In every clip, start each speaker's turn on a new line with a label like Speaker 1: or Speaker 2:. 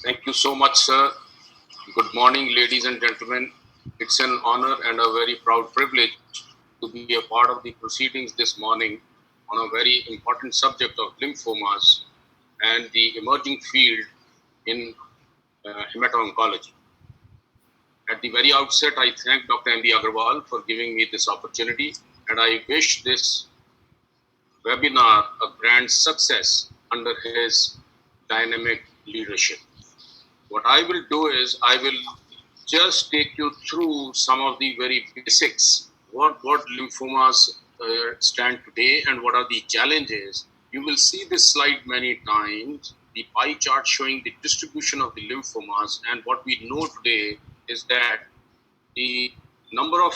Speaker 1: Thank you so much, sir. Good morning, ladies and gentlemen. It's an honor and a very proud privilege to be a part of the proceedings this morning on a very important subject of lymphomas and the emerging field in hemato-oncology. At the very outset, I thank Dr. M.B. Agarwal for giving me this opportunity, and I wish this webinar a grand success under his dynamic leadership. What I will do is I will just take you through some of the very basics, what lymphomas stand today and what are the challenges. You will see this slide many times, the pie chart showing the distribution of the lymphomas, and what we know today is that the number of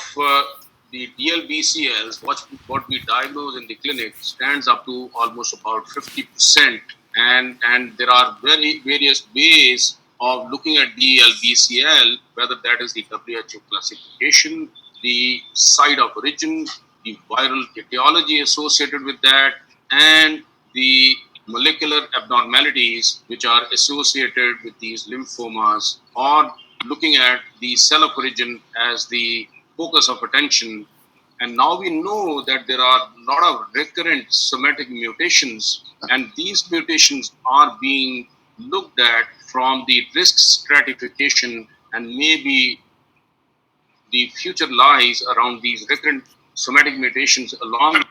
Speaker 1: the Dlbcls, what we diagnose in the clinic, stands up to almost about 50%. And there are various ways of looking at Dlbcl, whether that is the WHO classification, the site of origin, the viral etiology associated with that, and the molecular abnormalities which are associated with these lymphomas, or looking at the cell of origin as the focus of attention. And now we know that there are a lot of recurrent somatic mutations, and these mutations are being looked at from the risk stratification, and maybe the future lies around these recurrent somatic mutations along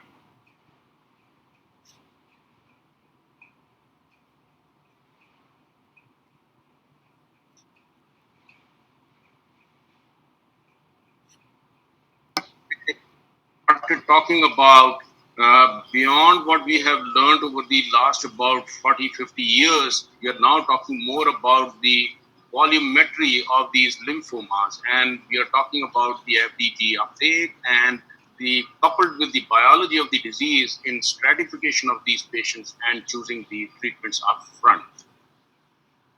Speaker 1: started talking about beyond what we have learned over the last about 40, 50 years. We are now talking more about the volumetry of these lymphomas, and we are talking about the FDG uptake and the coupled with the biology of the disease in stratification of these patients and choosing the treatments up front.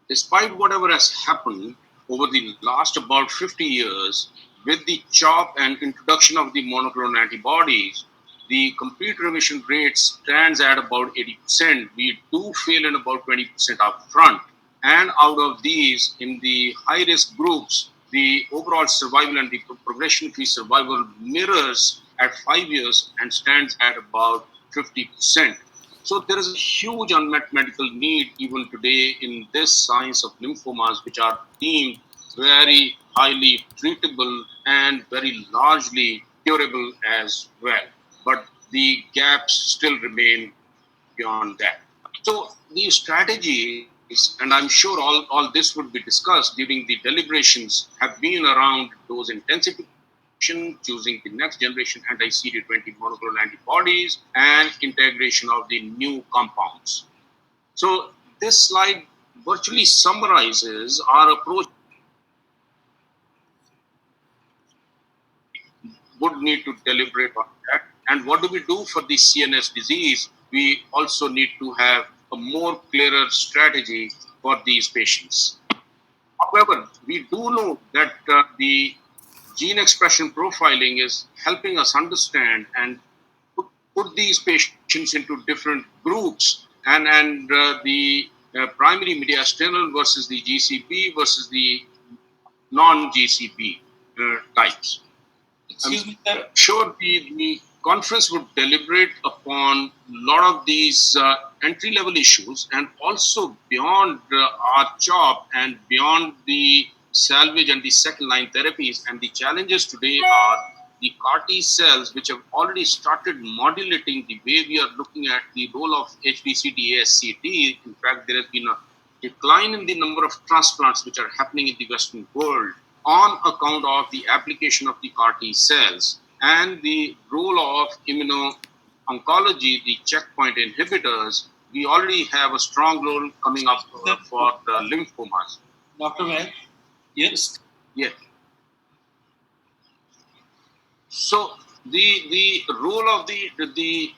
Speaker 1: Despite whatever has happened over the last about 50 years, with the CHOP and introduction of the monoclonal antibodies, the complete remission rate stands at about 80%. We do fail in about 20% up front. And out of these, in the high risk groups, the overall survival and the progression free survival mirrors at 5 years and stands at about 50%. So there is a huge unmet medical need even today in this science of lymphomas, which are deemed very highly treatable and very largely curable as well. But the gaps still remain beyond that. So these strategies, and I'm sure all this would be discussed during the deliberations, have been around dose intensification, choosing the next generation anti-CD20 monoclonal antibodies, and integration of the new compounds. So this slide virtually summarizes our approach. Would need to deliberate on that. And what do we do for the CNS disease? We also need to have a more clearer strategy for these patients. However, we do know that the gene expression profiling is helping us understand and put these patients into different groups, and the primary mediastinal versus the GCB versus the non-GCB types.
Speaker 2: Excuse me, sir.
Speaker 1: Sure, the conference would deliberate upon a lot of these entry-level issues, and also beyond our job and beyond the salvage and the second-line therapies. And the challenges today are the CAR T cells, which have already started modulating the way we are looking at the role of HBCT, ASCT. In fact, there has been a decline in the number of transplants which are happening in the Western world on account of the application of the CAR T cells and the role of immuno-oncology, the checkpoint inhibitors. We already have a strong role coming up for the lymphomas.
Speaker 2: Dr. Well, yes.
Speaker 1: Yes. So the role of the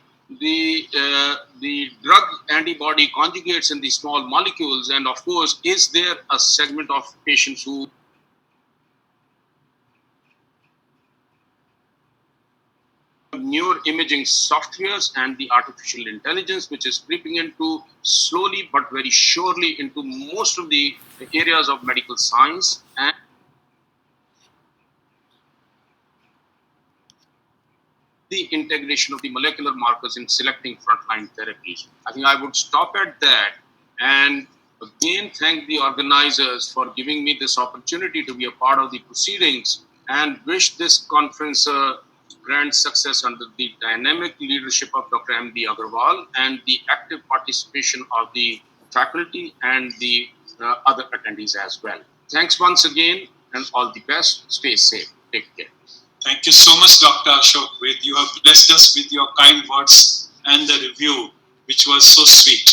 Speaker 1: drug antibody conjugates in the small molecules, and of course, is there a segment of patients who neuroimaging softwares and the artificial intelligence which is creeping into slowly but very surely into most of the areas of medical science and the integration of the molecular markers in selecting frontline therapies. I think I would stop at that and again thank the organizers for giving me this opportunity to be a part of the proceedings and wish this conference a grand success under the dynamic leadership of Dr. M.D. Agarwal and the active participation of the faculty and the other attendees as well. Thanks once again and all the best. Stay safe. Take care.
Speaker 3: Thank you so much, Dr. Ashok Ved. You have blessed us with your kind words and the review, which was so sweet.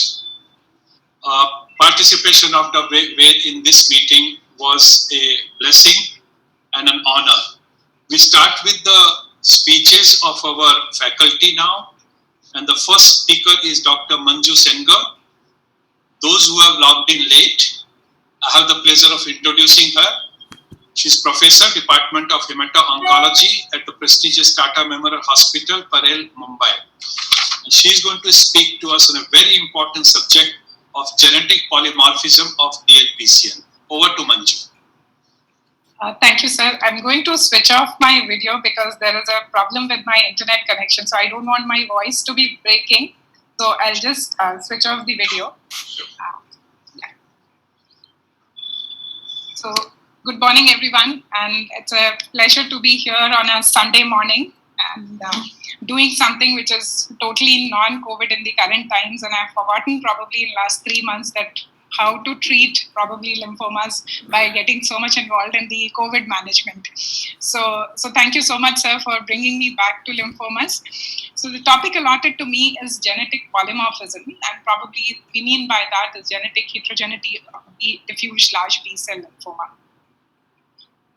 Speaker 3: Participation of Dr. Ved in this meeting was a blessing and an honor. We start with the speeches of our faculty now, and the first speaker is Dr. Manju Sengar. Those who have logged in late, I have the pleasure of introducing her. She's Professor, Department of Hemato-Oncology at the prestigious Tata Memorial Hospital, Parel, Mumbai. And she's going to speak to us on a very important subject of genetic polymorphism of Dlbcl. Over to Manju.
Speaker 4: Thank you, sir. I'm going to switch off my video because there is a problem with my internet connection. So I don't want my voice to be breaking. So I'll just switch off the video. Yeah. So good morning, everyone. And it's a pleasure to be here on a Sunday morning and doing something which is totally non-COVID in the current times. And I've forgotten probably in the last 3 months that how to treat probably lymphomas by getting so much involved in the COVID management. So thank you so much, sir, for bringing me back to lymphomas. So the topic allotted to me is genetic polymorphism, and probably we mean by that is genetic heterogeneity of the diffuse large B-cell lymphoma.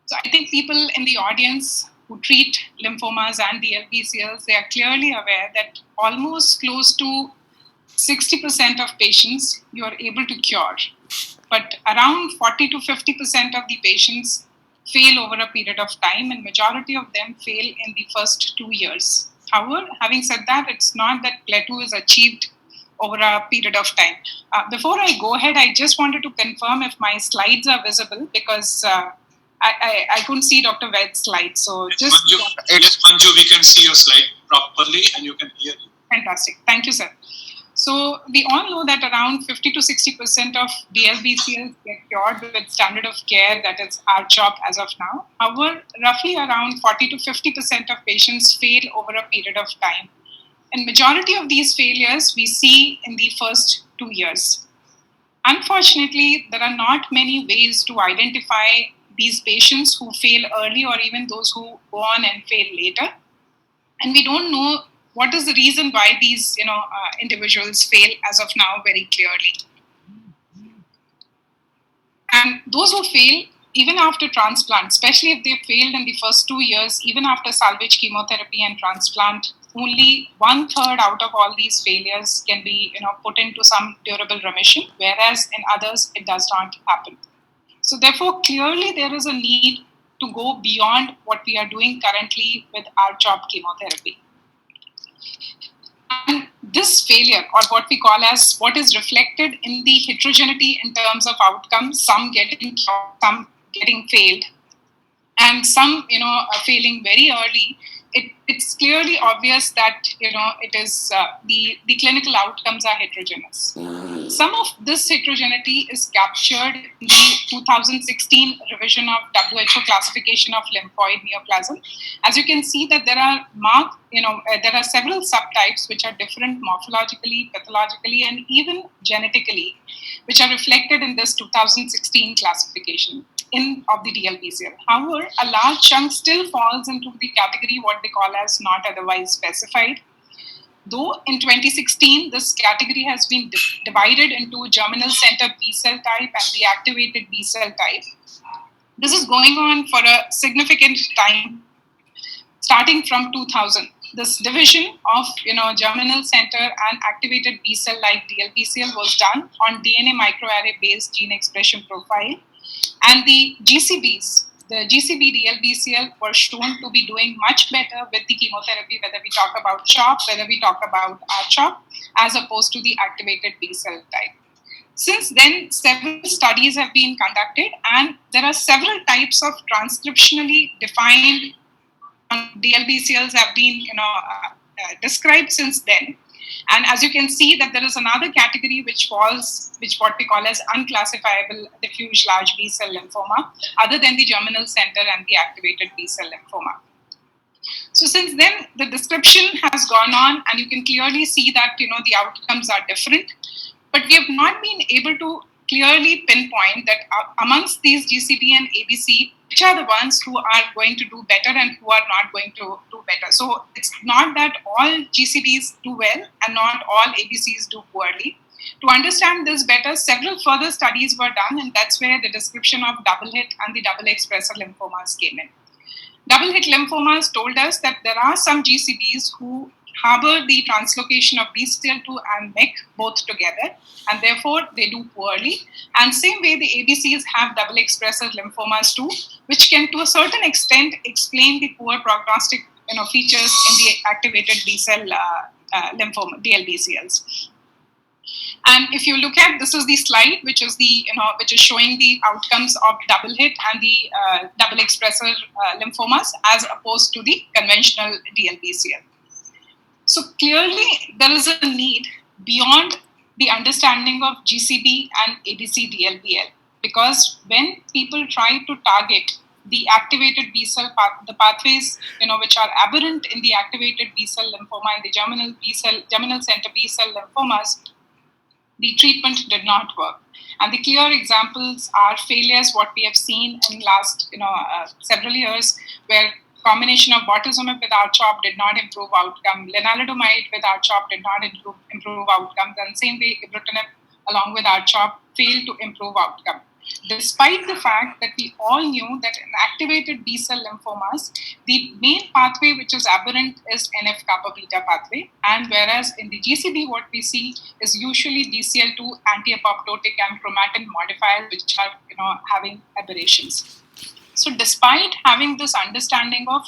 Speaker 4: So I think people in the audience who treat lymphomas and Dlbcls, they are clearly aware that almost close to 60% of patients you are able to cure, but around 40 to 50% of the patients fail over a period of time, and majority of them fail in the first 2 years. However, having said that, it's not that plateau is achieved over a period of time. Before I go ahead, I just wanted to confirm if my slides are visible because I couldn't see Dr. Ved's slides. So just
Speaker 3: Manju, we can see your slide properly and you can hear you.
Speaker 4: Fantastic. Thank you, sir. So we all know that around 50 to 60% of Dlbcls get cured with standard of care, that is R-CHOP as of now. However, roughly around 40 to 50% of patients fail over a period of time. And majority of these failures we see in the first 2 years. Unfortunately, there are not many ways to identify these patients who fail early or even those who go on and fail later. And we don't know what is the reason why these individuals fail as of now very clearly. And those who fail, even after transplant, especially if they failed in the first 2 years, even after salvage chemotherapy and transplant, only 1/3 out of all these failures can be put into some durable remission, whereas in others it does not happen. So therefore, clearly there is a need to go beyond what we are doing currently with R-CHOP chemotherapy. And this failure, or what we call as what is reflected in the heterogeneity in terms of outcomes, some getting cured, some getting failed, and some failing very early, it's clearly obvious that it is the clinical outcomes are heterogeneous. Some of this heterogeneity is captured in the 2016 revision of WHO classification of lymphoid neoplasm. As you can see that there are there are several subtypes which are different morphologically, pathologically, and even genetically, which are reflected in this 2016 classification of the Dlbcl. However, a large chunk still falls into the category what they call as not otherwise specified. Though in 2016, this category has been divided into germinal center B cell type and the activated B cell type. This is going on for a significant time, starting from 2000. This division of germinal center and activated B cell like Dlbcl was done on DNA microarray based gene expression profile. And the GCBs, the GCB DLBCL were shown to be doing much better with the chemotherapy, whether we talk about CHOP, whether we talk about R-CHOP, as opposed to the activated B cell type. Since then, several studies have been conducted, and there are several types of transcriptionally defined DLBCLs have been, described since then. And as you can see, that there is another category which what we call as unclassifiable diffuse large B cell lymphoma, other than the germinal center and the activated B cell lymphoma. So since then, the description has gone on, and you can clearly see that the outcomes are different. But we have not been able to clearly pinpoint that amongst these GCB and ABC, which are the ones who are going to do better and who are not going to do better. So it's not that all GCBs do well and not all ABCs do poorly. To understand this better, several further studies were done, and that's where the description of double hit and the double expressor lymphomas came in. Double hit lymphomas told us that there are some GCBs who harbor the translocation of BCL2 and MYC both together, and therefore they do poorly. And same way, the ABCs have double expressor lymphomas too, which can to a certain extent explain the poor prognostic features in the activated B cell lymphoma, DLBCLs. And if you look at, this is the slide which is which is showing the outcomes of double hit and the double expressor lymphomas as opposed to the conventional DLBCL. So clearly, there is a need beyond the understanding of GCB and ABC DLBL, because when people try to target the activated B cell the pathways, which are aberrant in the activated B cell lymphoma and the germinal center B cell lymphomas, the treatment did not work. And the clear examples are failures, what we have seen in last several years, where combination of bortezomib with R-CHOP did not improve outcome. Lenalidomide with R-CHOP did not improve outcomes. And same way, ibrutinib along with R-CHOP failed to improve outcome. Despite the fact that we all knew that in activated B cell lymphomas, the main pathway which is aberrant is NF-kappa beta pathway. And whereas in the GCB, what we see is usually BCL2 anti-apoptotic and chromatin modifiers, which are having aberrations. So despite having this understanding of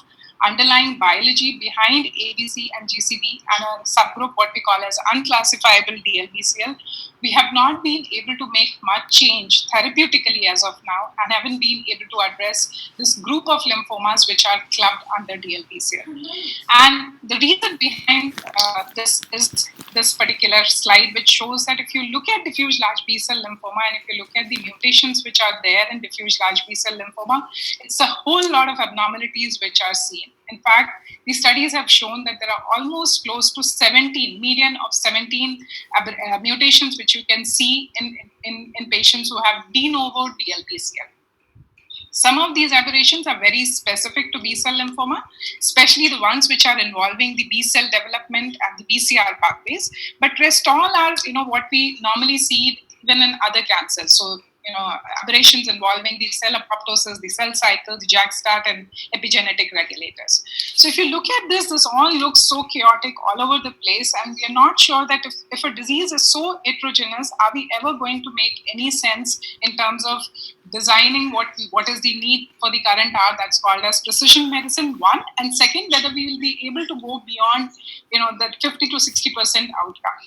Speaker 4: underlying biology behind ABC and GCB and a subgroup what we call as unclassifiable DLBCL, we have not been able to make much change therapeutically as of now, and haven't been able to address this group of lymphomas which are clubbed under DLBCL. And the reason behind this is this particular slide, which shows that if you look at diffuse large B cell lymphoma and if you look at the mutations which are there in diffuse large B cell lymphoma, it's a whole lot of abnormalities which are seen. In fact, the studies have shown that there are almost close to 17, median of 17 mutations which you can see in patients who have de novo DLBCL. Some of these aberrations are very specific to B cell lymphoma, especially the ones which are involving the B cell development and the BCR pathways. But rest all are, what we normally see even in other cancers. So, aberrations involving the cell apoptosis, the cell cycle, the JAK-STAT, and epigenetic regulators. So if you look at this all looks so chaotic all over the place, and we are not sure that if a disease is so heterogeneous, are we ever going to make any sense in terms of designing what is the need for the current hour, that's called as precision medicine, one, and second, whether we will be able to go beyond, that 50 to 60% outcome.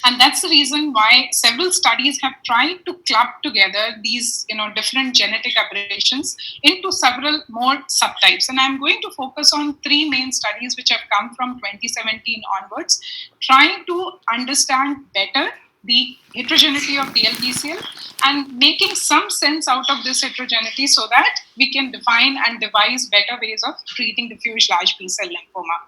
Speaker 4: And that's the reason why several studies have tried to club together these, different genetic aberrations into several more subtypes. And I'm going to focus on three main studies which have come from 2017 onwards, trying to understand better the heterogeneity of DLBCL and making some sense out of this heterogeneity so that we can define and devise better ways of treating diffuse large B cell lymphoma.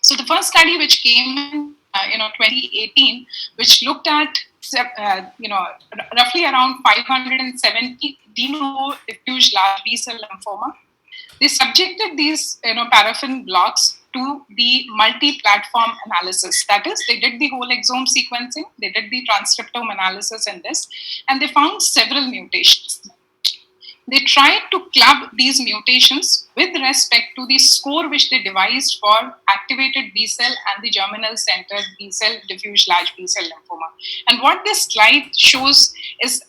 Speaker 4: So the first study which came in 2018, which looked at roughly around 570 de novo diffuse large B cell lymphoma. They subjected these paraffin blocks to the multi-platform analysis. That is, they did the whole exome sequencing, they did the transcriptome analysis in this, and they found several mutations. They tried to club these mutations with respect to the score which they devised for activated B cell and the germinal centered B cell diffuse large B cell lymphoma. And what this slide shows is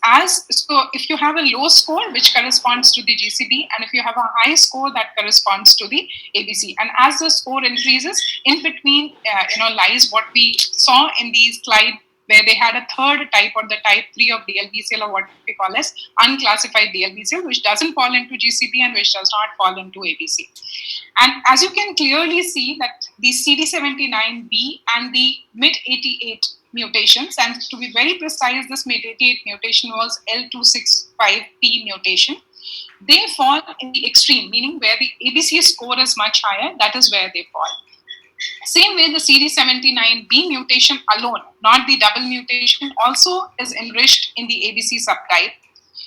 Speaker 4: if you have a low score which corresponds to the GCB, and if you have a high score that corresponds to the ABC, and as the score increases, in between lies what we saw in the slide, where they had a third type, or the type 3 of Dlbcl, or what we call as unclassified Dlbcl, which doesn't fall into GCB and which does not fall into ABC. And as you can clearly see that the CD79B and the MYD88 mutations, and to be very precise, this MYD88 mutation was L265P mutation, they fall in the extreme, meaning where the ABC score is much higher, that is where they fall. Same way, the CD79B mutation alone, not the double mutation, also is enriched in the ABC subtype.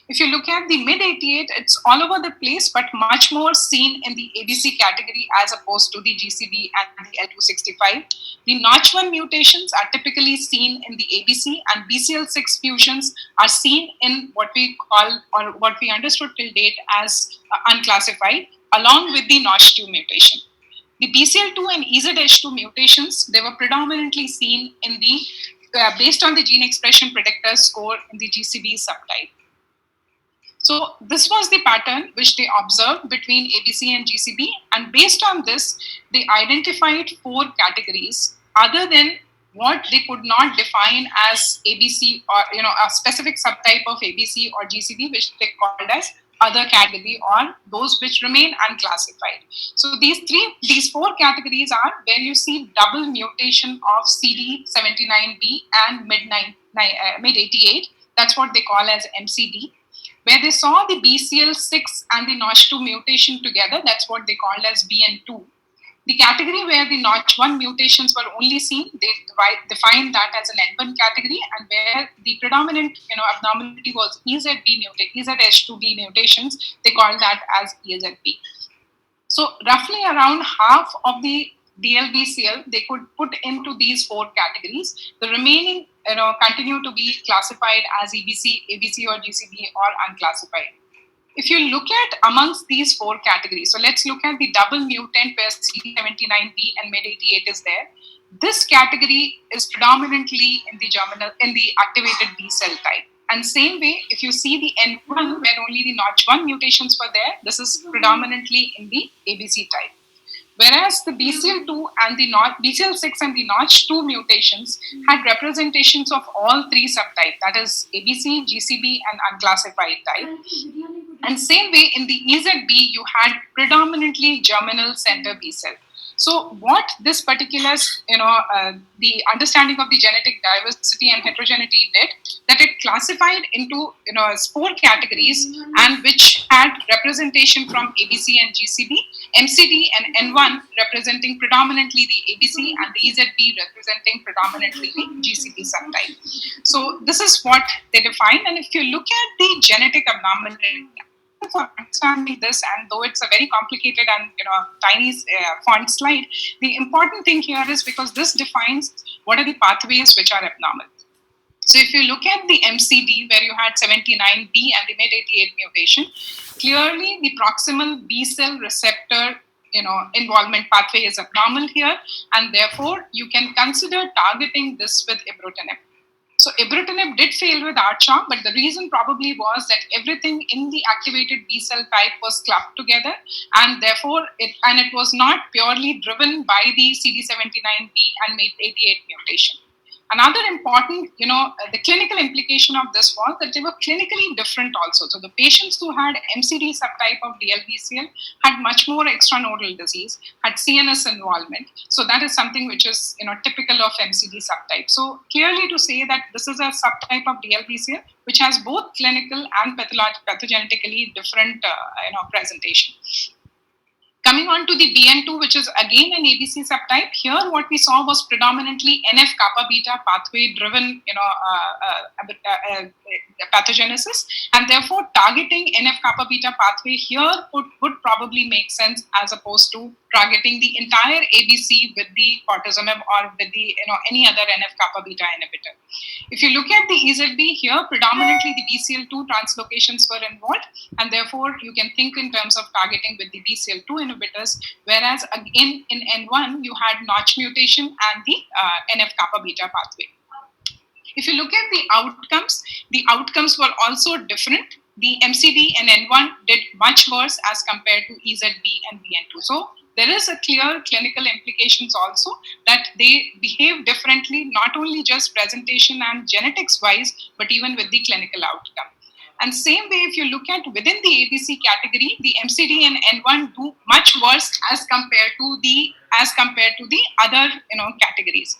Speaker 4: If you look at the MYD88, it's all over the place, but much more seen in the ABC category as opposed to the GCB and the L265. The Notch1 mutations are typically seen in the ABC, and BCL6 fusions are seen in what we call, or what we understood till date as unclassified, along with the Notch2 mutation. The BCL2 and EZH2 mutations, they were predominantly seen in the, based on the gene expression predictor score in the GCB subtype. So this was the pattern which they observed between ABC and GCB, and based on this, they identified 4 categories other than what they could not define as ABC, or a specific subtype of ABC or GCB, which they called as other category, or those which remain unclassified. So these 4 categories are where you see double mutation of CD79B and MYD88. That's what they call as MCD. Where they saw the BCL6 and the Notch2 mutation together, that's what they called as BN2. The category where the Notch1 mutations were only seen, they defined that as an N1 category, and where the predominant abnormality was EZH2B mutations, they called that as EZB. So roughly around half of the Dlbcl they could put into these 4 categories. The remaining continue to be classified as EBC, ABC or GCB, or unclassified. If you look at amongst these 4 categories, so let's look at the double mutant where CD79B and MYD88 is there. This category is predominantly in the activated B cell type. And same way, if you see the N1 where only the Notch1 mutations were there, this is predominantly in the ABC type. Whereas the BCL2 and the BCL6 and the Notch2 mutations had representations of all 3 subtypes, that is ABC, GCB, and unclassified type. And same way in the EZB, you had predominantly germinal center B cell. So what this particular, the understanding of the genetic diversity and heterogeneity did, that it classified into 4 categories, and which had representation from ABC and GCB, MCD and N1 representing predominantly the ABC, and the EZB representing predominantly the GCB subtype. So this is what they defined. And if you look at the genetic abnormality, for understanding this, and though it's a very complicated and tiny font slide, the important thing here is because this defines what are the pathways which are abnormal. So if you look at the MCD where you had 79B and the MYD88 mutation, clearly the proximal B cell receptor involvement pathway is abnormal here, and therefore you can consider targeting this with ibrutinib. So ibrutinib did fail with R-CHOP, but the reason probably was that everything in the activated B cell type was clubbed together, and therefore it was not purely driven by the CD79B and MYD88 mutation. Another important, the clinical implication of this was that they were clinically different also. So the patients who had MCD subtype of Dlbcl had much more extranodal disease, had CNS involvement. So that is something which is, typical of MCD subtype. So clearly to say that this is a subtype of Dlbcl which has both clinical and pathogenetically different, presentation. Coming on to the BN2, which is again an ABC subtype, here what we saw was predominantly NF-kappa beta pathway driven, pathogenesis, and therefore targeting NF-kappa beta pathway here would probably make sense as opposed to targeting the entire ABC with the bortezomib or with the any other NF-kappa beta inhibitor. If you look at the EZB here, predominantly the BCL2 translocations were involved, and therefore you can think in terms of targeting with the BCL2 inhibitors, whereas again in N1 you had Notch mutation and the NF-kappa beta pathway. If you look at the outcomes were also different. The MCD and N1 did much worse as compared to EZB and BN2. So there is a clear clinical implications also that they behave differently, not only just presentation and genetics wise, but even with the clinical outcome. And same way, if you look at within the ABC category, the MCD and N1 do much worse as compared to the other categories.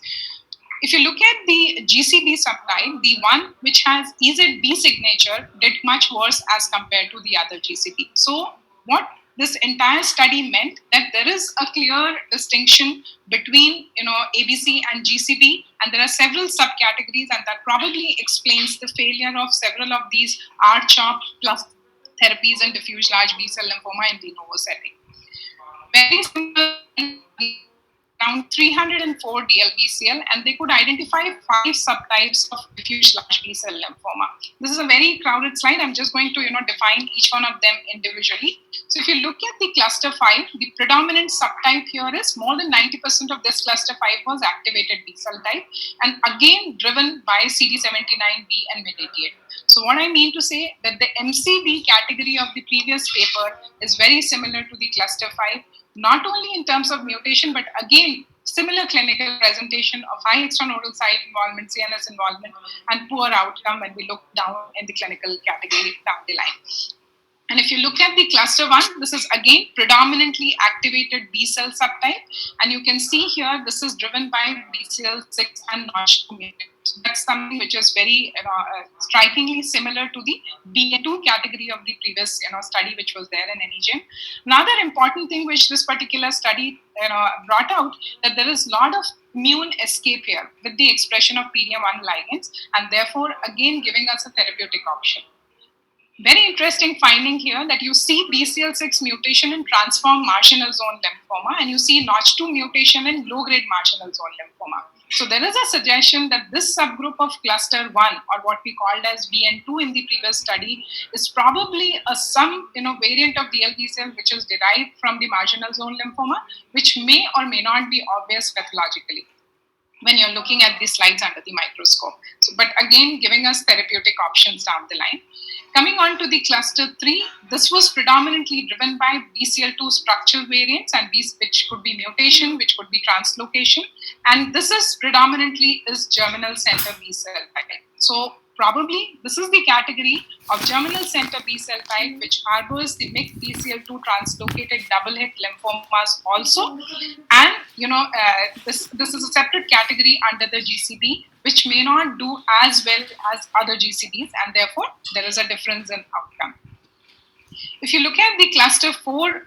Speaker 4: If you look at the GCB subtype, the one which has EZB signature did much worse as compared to the other GCB. So what this entire study meant that there is a clear distinction between ABC and GCB, and there are several subcategories, and that probably explains the failure of several of these R-CHOP plus therapies in diffuse large B-cell lymphoma in de novo setting. Very similar, around 304 Dlbcl, and they could identify 5 subtypes of diffuse large B-cell lymphoma. This is a very crowded slide. I'm just going to define each one of them individually. So if you look at the cluster 5, the predominant subtype here is more than 90% of this cluster 5 was activated B-cell type, and again driven by CD79B and MYD88. So what I mean to say that the MCD category of the previous paper is very similar to the cluster 5, not only in terms of mutation, but again, similar clinical presentation of high extranodal site involvement, CNS involvement, and poor outcome when we look down in the clinical category down the line. And if you look at the cluster 1, this is again predominantly activated B-cell subtype. And you can see here, this is driven by BCL6 and Notch mutation. That's something which is very strikingly similar to the BA2 category of the previous study which was there in NEGM. Another important thing which this particular study brought out, that there is a lot of immune escape here with the expression of PD-1 ligands, and therefore again giving us a therapeutic option. Very interesting finding here that you see BCL6 mutation in transformed marginal zone lymphoma, and you see Notch2 mutation in low-grade marginal zone lymphoma. So there is a suggestion that this subgroup of cluster 1, or what we called as BN2 in the previous study, is probably some variant of Dlbcl which is derived from the marginal zone lymphoma, which may or may not be obvious pathologically when you're looking at these slides under the microscope. So, but again, giving us therapeutic options down the line. Coming on to the cluster 3, this was predominantly driven by BCL2 structural variants, and these which could be mutation, which could be translocation, and this is predominantly germinal center B cell type. So probably this is the category of germinal center B cell type which harbors the mixed BCL2 translocated double hit lymphomas also, and this is a separate category under the GCB which may not do as well as other GCBs, and therefore there is a difference in outcome. If you look at the cluster 4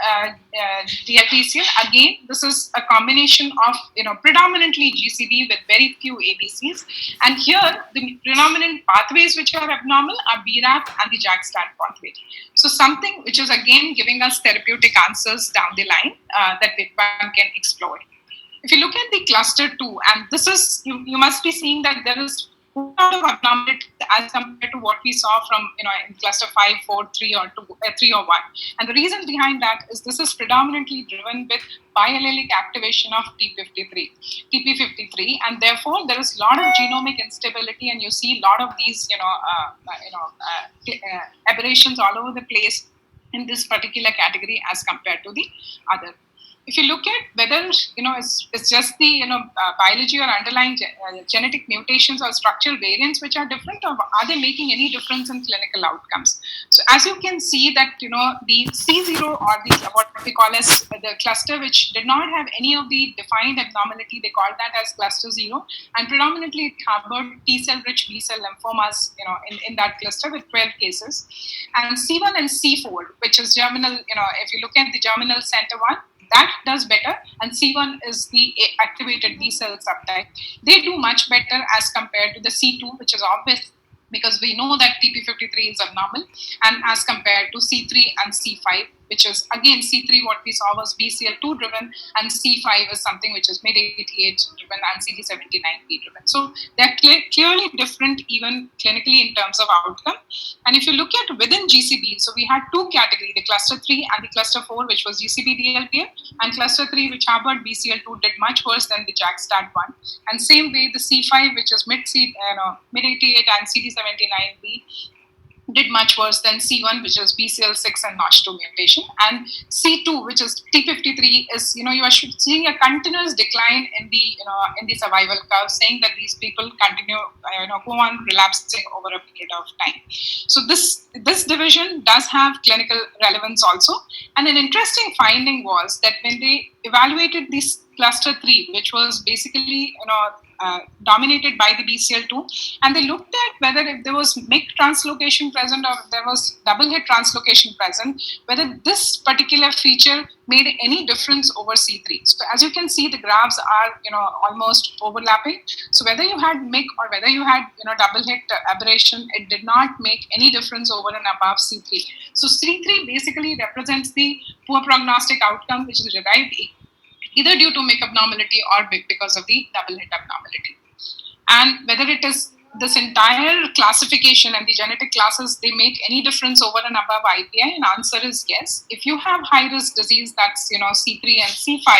Speaker 4: Dlbcl, again, this is a combination of predominantly GCB with very few ABCs, and here the predominant pathways which are abnormal are BRAF and the JAK-STAT pathway. So something which is again giving us therapeutic answers down the line that one can explore. If you look at the cluster 2, and this is you must be seeing that there is a lot of abnormality as compared to what we saw from in cluster 5, 4, 3 or 2, 3 or 1. And the reason behind that is this is predominantly driven with biallelic activation of TP53, and therefore there is a lot of genomic instability, and you see a lot of these aberrations all over the place in this particular category as compared to the other. If you look at whether it's just the biology or underlying genetic mutations or structural variants which are different, or are they making any difference in clinical outcomes? So as you can see that the C0, or the what we call as the cluster which did not have any of the defined abnormality, they called that as cluster 0, and predominantly it harbored T-cell rich B-cell lymphomas in that cluster with 12 cases. And C1 and C4, which is germinal, if you look at the germinal center one, that does better, and C1 is the activated B cell subtype. They do much better as compared to the C2, which is obvious because we know that TP53 is abnormal, and as compared to C3 and C5, which is again C3, what we saw was BCL2 driven, and C5 is something which is mid-ATH driven and CD79P driven. So they're clearly different even clinically in terms of outcome. And if you look at within GCB, so we had two categories, the cluster 3 and the cluster 4, which was GCB Dlbcl, and cluster 3, which harbored BCL2, did much worse than the JAK-STAT1. And same way, the C5, which is mid-ATH and CD79B, did much worse than C1, which is BCL6 and NOTCH2 mutation, and C2, which is T53, is you are seeing a continuous decline in the survival curve, saying that these people continue go on relapsing over a period of time. So this division does have clinical relevance also, and an interesting finding was that when they evaluated this cluster 3, which was basically dominated by the BCL2, and they looked at whether if there was MYC translocation present or if there was double hit translocation present, whether this particular feature made any difference over C3. So as you can see, the graphs are almost overlapping. So whether you had MYC or whether you had double hit aberration, it did not make any difference over and above C3. So C3 basically represents the poor prognostic outcome, which is derived either due to MYC abnormality or because of the double hit abnormality. And whether it is this entire classification and the genetic classes, they make any difference over and above IPI? And answer is yes. If you have high risk disease, that's C3 and C5,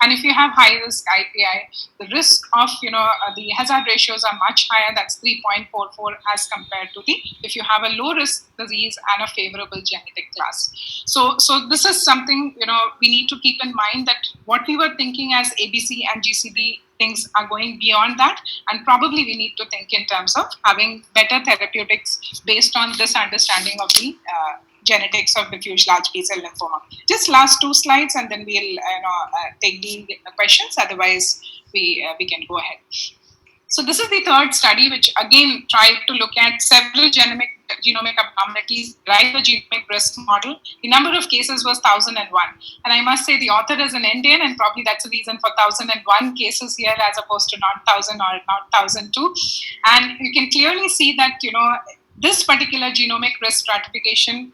Speaker 4: and if you have high risk IPI, the risk of the hazard ratios are much higher. That's 3.44 as compared to if you have a low risk disease and a favorable genetic class. So this is something we need to keep in mind, that what we were thinking as ABC and GCB things are going beyond that, and probably we need to think in terms of having better therapeutics based on this understanding of the genetics of diffuse large B-cell lymphoma. Just last two slides, and then we'll take the questions. Otherwise, we can go ahead. So this is the third study, which again tried to look at several genomic abnormalities, drive a genomic risk model. The number of cases was 1,001. And I must say the author is an Indian, and probably that's the reason for 1,001 cases here as opposed to not 1,000 or not 1,002. And you can clearly see that, this particular genomic risk stratification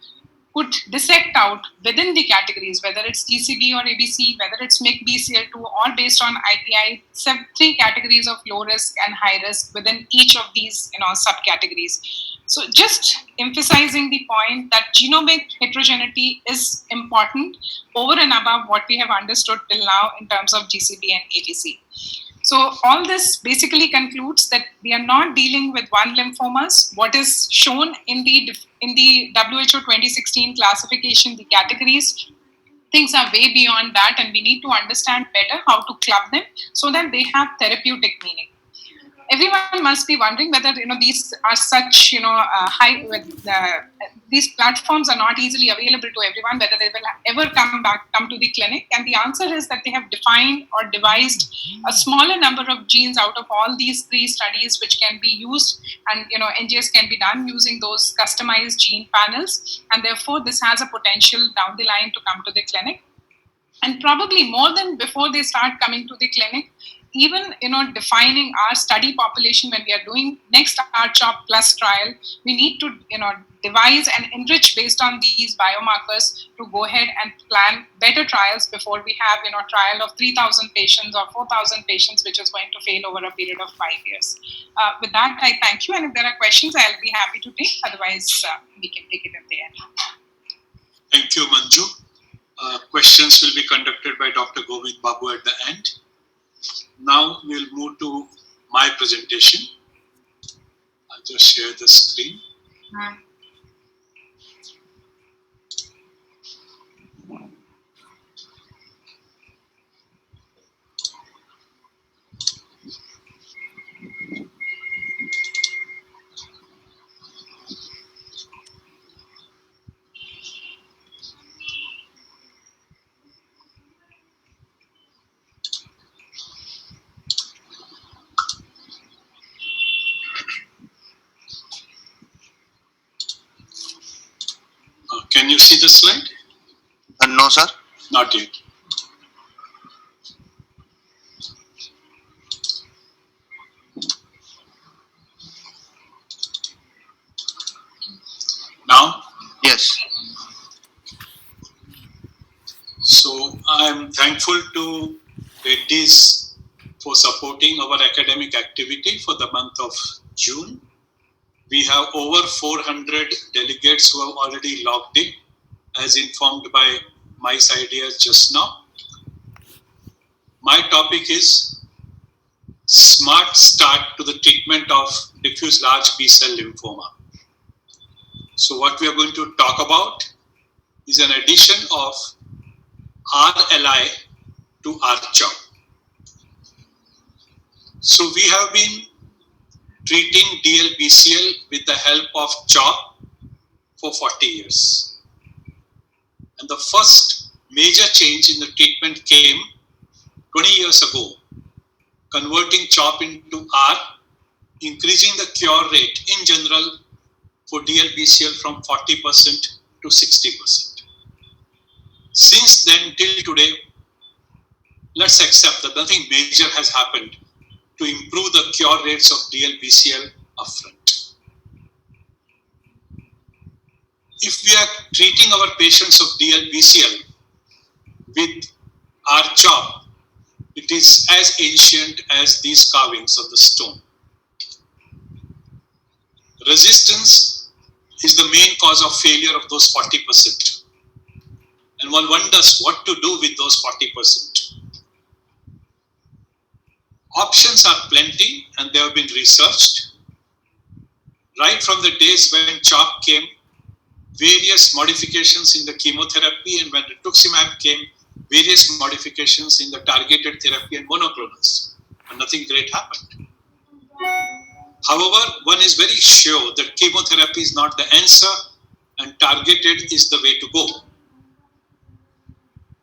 Speaker 4: could dissect out within the categories, whether it's GCB or ABC, whether it's MYC, BCL2, or based on IPI, three categories of low risk and high risk within each of these subcategories. So just emphasizing the point that genomic heterogeneity is important over and above what we have understood till now in terms of GCB and ABC. So all this basically concludes that we are not dealing with one lymphomas. What is shown in the WHO 2016 classification, the categories, things are way beyond that, and we need to understand better how to club them so that they have therapeutic meaning. Everyone must be wondering whether these are such high. These platforms are not easily available to everyone. Whether they will ever come to the clinic, and the answer is that they have defined or devised a smaller number of genes out of all these three studies, which can be used, and NGS can be done using those customized gene panels, and therefore this has a potential down the line to come to the clinic, and probably more than before they start coming to the clinic. Even defining our study population when we are doing next R-CHOP plus trial, we need to devise and enrich based on these biomarkers to go ahead and plan better trials before we have trial of 3,000 patients or 4,000 patients, which is going to fail over a period of 5 years. With that, I thank you, and if there are questions, I'll be happy to take. Otherwise, we can take it at the end.
Speaker 3: Thank you, Manju. Questions will be conducted by Dr. Govind Babu at the end. Now we'll move to my presentation. I'll just share the screen. Can you see the slide?
Speaker 5: No, sir.
Speaker 3: Not yet.
Speaker 5: Yes.
Speaker 3: So I am thankful to Reddy's for supporting our academic activity for the month of June. We have over 400 delegates who have already logged in, as informed by Mice Ideas just now. My topic is smart start to the treatment of diffuse large B-cell lymphoma. So what we are going to talk about is an addition of RLI to R-CHOP. So we have been treating Dlbcl with the help of CHOP for 40 years. And the first major change in the treatment came 20 years ago, converting CHOP into R, increasing the cure rate in general for Dlbcl from 40% to 60%. Since then till today, let's accept that nothing major has happened to improve the cure rates of Dlbcl upfront. If we are treating our patients of Dlbcl with R-CHOP, it is as ancient as these carvings of the stone. Resistance is the main cause of failure of those 40%. And one wonders what to do with those 40%. Options are plenty and they have been researched. Right from the days when CHOP came, various modifications in the chemotherapy, and when rituximab came, various modifications in the targeted therapy and monoclonals, and nothing great happened. However, one is very sure that chemotherapy is not the answer and targeted is the way to go.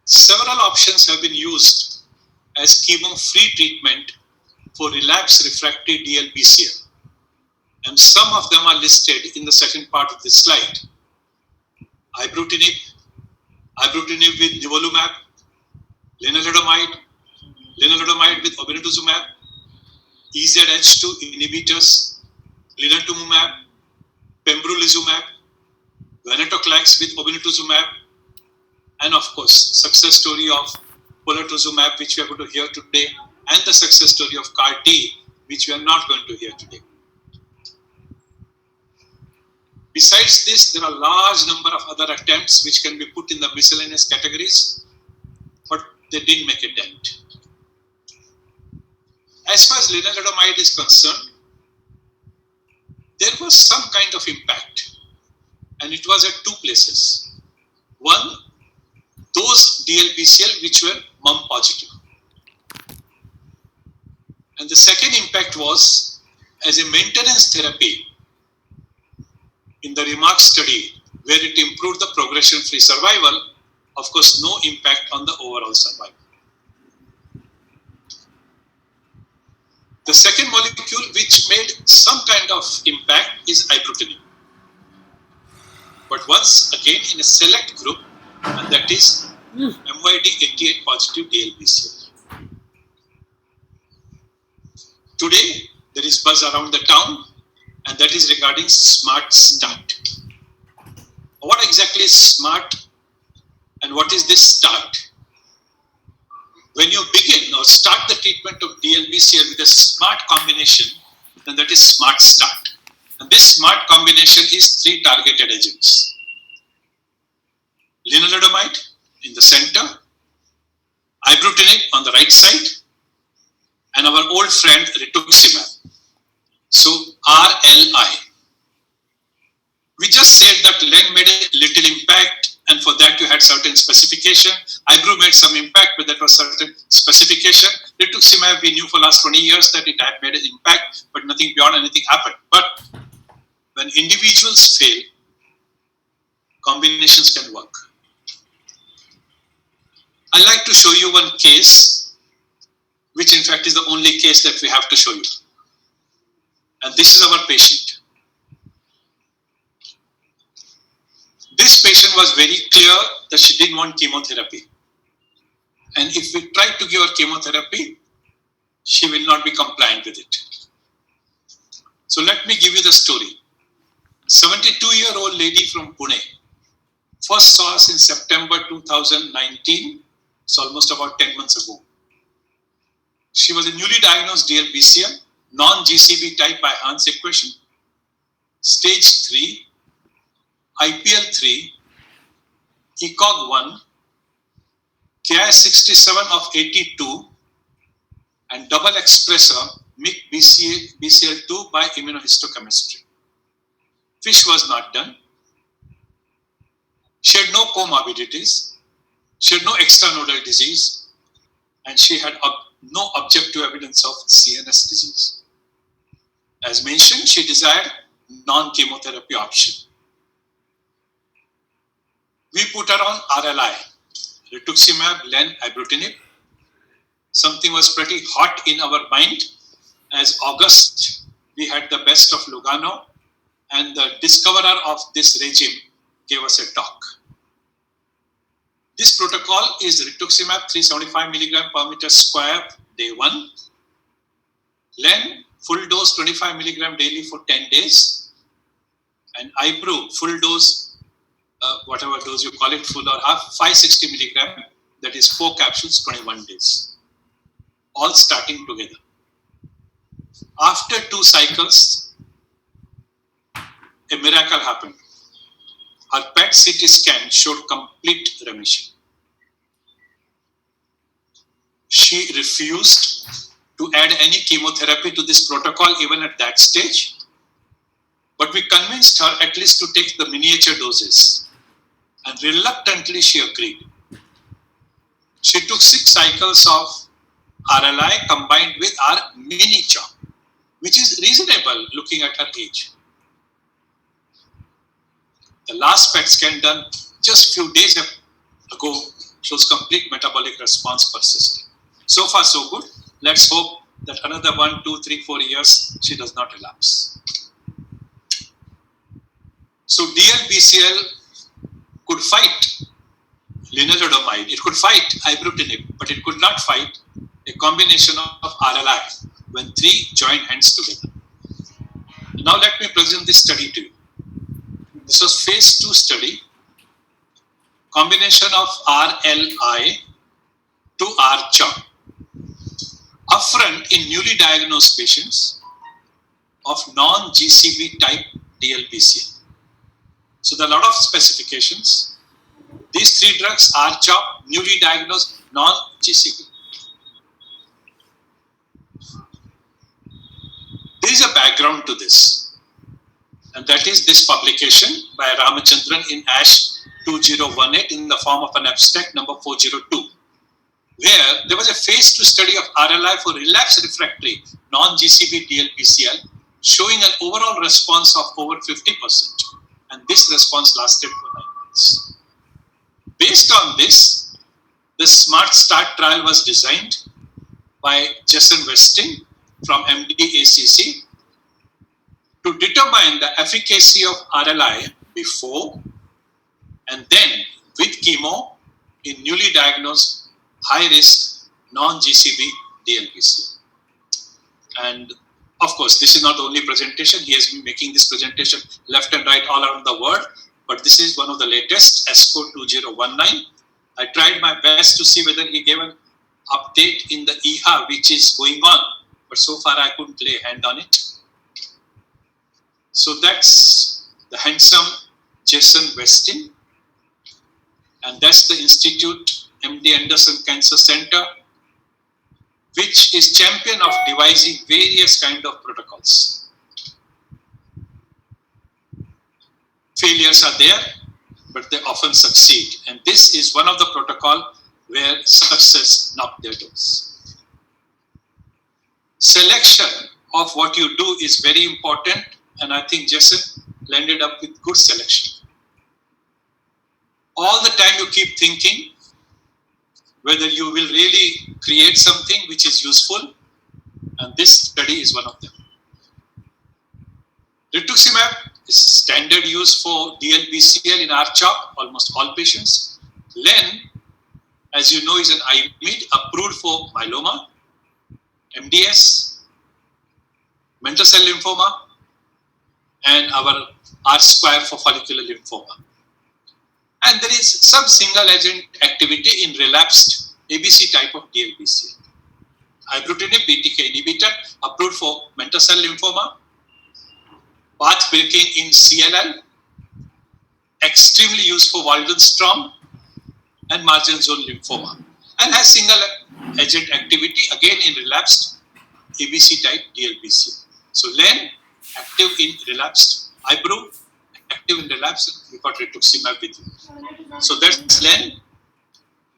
Speaker 3: Several options have been used as chemo-free treatment for relapse refractory Dlbcl, and some of them are listed in the second part of this slide. Ibrutinib with nivolumab, lenalidomide with obinutuzumab, EZH2 inhibitors, blinatumomab, pembrolizumab, venetoclax with obinutuzumab, and of course, success story of polatuzumab, which we are going to hear today, and the success story of CAR-T, which we are not going to hear today. Besides this, there are a large number of other attempts which can be put in the miscellaneous categories, but they didn't make a dent. As far as lenalidomide is concerned, there was some kind of impact, and it was at two places. One, those Dlbcl which were MUM positive. And the second impact was as a maintenance therapy in the REMARK study, where it improved the progression-free survival, of course, no impact on the overall survival. The second molecule which made some kind of impact is ibrutinib. But once again in a select group, and that is MYD88 positive Dlbcl. Today, there is buzz around the town, and that is regarding smart start. What exactly is smart, and what is this start? When you begin or start the treatment of Dlbcl with a smart combination, then that is smart start. And this smart combination is three targeted agents. Lenalidomide in the center, ibrutinib on the right side, and our old friend rituximab. So RLI. We just said that Len made a little impact, and for that you had certain specification. Ibru made some impact, but that was certain specification. Rituximab, we knew for last 20 years that it had made an impact, but nothing beyond anything happened. But when individuals fail, combinations can work. I'd like to show you one case, which in fact is the only case that we have to show you. And this is our patient. This patient was very clear that she didn't want chemotherapy. And if we try to give her chemotherapy, she will not be compliant with it. So let me give you the story. 72-year-old lady from Pune First saw us in September 2019. It's almost about 10 months ago. She was a newly diagnosed Dlbcl, non-GCB type by Hans equation, stage 3, IPL3, ECOG1, Ki67 of 82, and double expressor MYC-BCL2 by immunohistochemistry. FISH was not done. She had no comorbidities. She had no extranodal disease, and she had no objective evidence of CNS disease. As mentioned, she desired non-chemotherapy option. We put her on RLI, rituximab, len, ibrutinib. Something was pretty hot in our mind, as August we had the best of Lugano, and the discoverer of this regime gave us a talk. This protocol is rituximab 375 milligram per meter square day 1, len full dose 25 milligram daily for 10 days, and ibru full dose, whatever dose you call it, full or half, 560 milligram, that is 4 capsules, 21 days, all starting together. After 2 cycles, a miracle happened. Her PET CT scan showed complete remission. She refused to add any chemotherapy to this protocol even at that stage, but we convinced her at least to take the miniature doses, and reluctantly she agreed. She took 6 cycles of RLI combined with our miniature, which is reasonable looking at her age. The last PET scan done just few days ago shows complete metabolic response persisting. So far so good. Let's hope that another 1, 2, 3, 4 years she does not relapse. So Dlbcl could fight lenalidomide, it could fight ibrutinib, but it could not fight a combination of RLI when 3 join hands together. Now let me present this study to you. This was phase 2 study, combination of RLI to R-CHOP, upfront in newly diagnosed patients of non-GCB type Dlbcl. So there are a lot of specifications. These 3 drugs are R-CHOP, newly diagnosed non-GCB. There is a background to this, and that is this publication by Ramachandran in ASH 2018 in the form of an abstract number 402, where there was a phase 2 study of RLI for relapsed refractory non-GCB Dlbcl showing an overall response of over 50%, and this response lasted for 9 months. Based on this, the SMART START trial was designed by Jason Westing from MD-ACC to determine the efficacy of RLI before and then with chemo in newly diagnosed high-risk non-GCB Dlbcl. And of course, this is not the only presentation. He has been making this presentation left and right all around the world, but this is one of the latest, ESCO 2019. I tried my best to see whether he gave an update in the EHA which is going on, but so far I couldn't lay a hand on it. So that's the handsome Jason Westing, and that's the Institute MD Anderson Cancer Center, which is champion of devising various kind of protocols. Failures are there, but they often succeed, and this is one of the protocol where success knocked their doors. Selection of what you do is very important, and I think Jason landed up with good selection. All the time you keep thinking whether you will really create something which is useful, and this study is one of them. Rituximab is standard use for Dlbcl in R-CHOP, almost all patients. Len, as you know, is an IMID approved for myeloma, MDS, mantle cell lymphoma, and our R-square for follicular lymphoma. And there is some single agent activity in relapsed ABC type of Dlbcl. Ibrutinib BTK inhibitor approved for mantle cell lymphoma, path breaking in CLL, extremely used for Waldenstrom and margin zone lymphoma, and has single agent activity again in relapsed ABC type Dlbcl. So Len active in relapsed, Ibru active in relapsed, we got rituximab with you. So that's Len,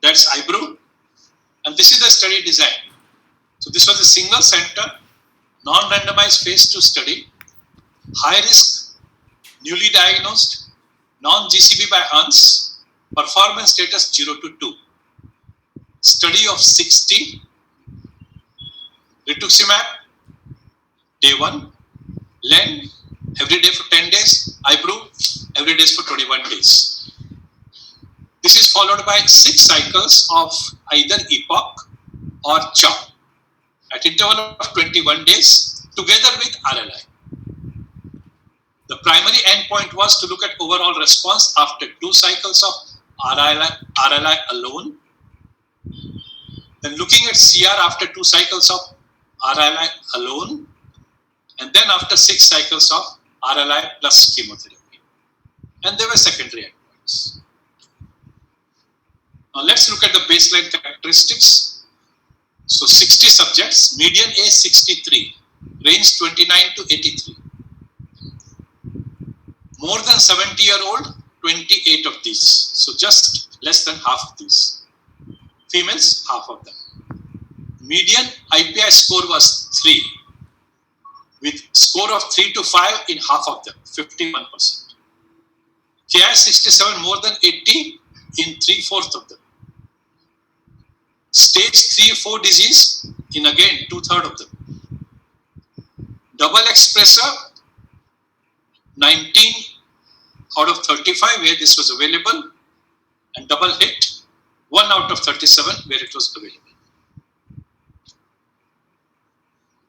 Speaker 3: that's Ibru, and this is the study design. So this was a single center, non-randomized phase 2 study, high risk, newly diagnosed, non-GCB by Hans, performance status 0 to 2. Study of 60, rituximab, day 1, Len, every day for 10 days, Ibru, every day for 21 days. This is followed by 6 cycles of either EPOC or CHOP at interval of 21 days together with RLI. The primary endpoint was to look at overall response after 2 cycles of RLI alone, then looking at CR after 2 cycles of RLI alone, and then after 6 cycles of RLI plus chemotherapy. And there were secondary endpoints. Now let's look at the baseline characteristics. So 60 subjects, median age 63, range 29 to 83. More than 70-year-old, 28 of these. So just less than half of these. Females, half of them. Median IPI score was 3, with score of 3 to 5 in half of them, 51%. Ki67 more than 80 in 3/4 of them. Stage 3-4 disease in again 2/3 of them. Double expressor 19 out of 35 where this was available, and double hit 1 out of 37 where it was available.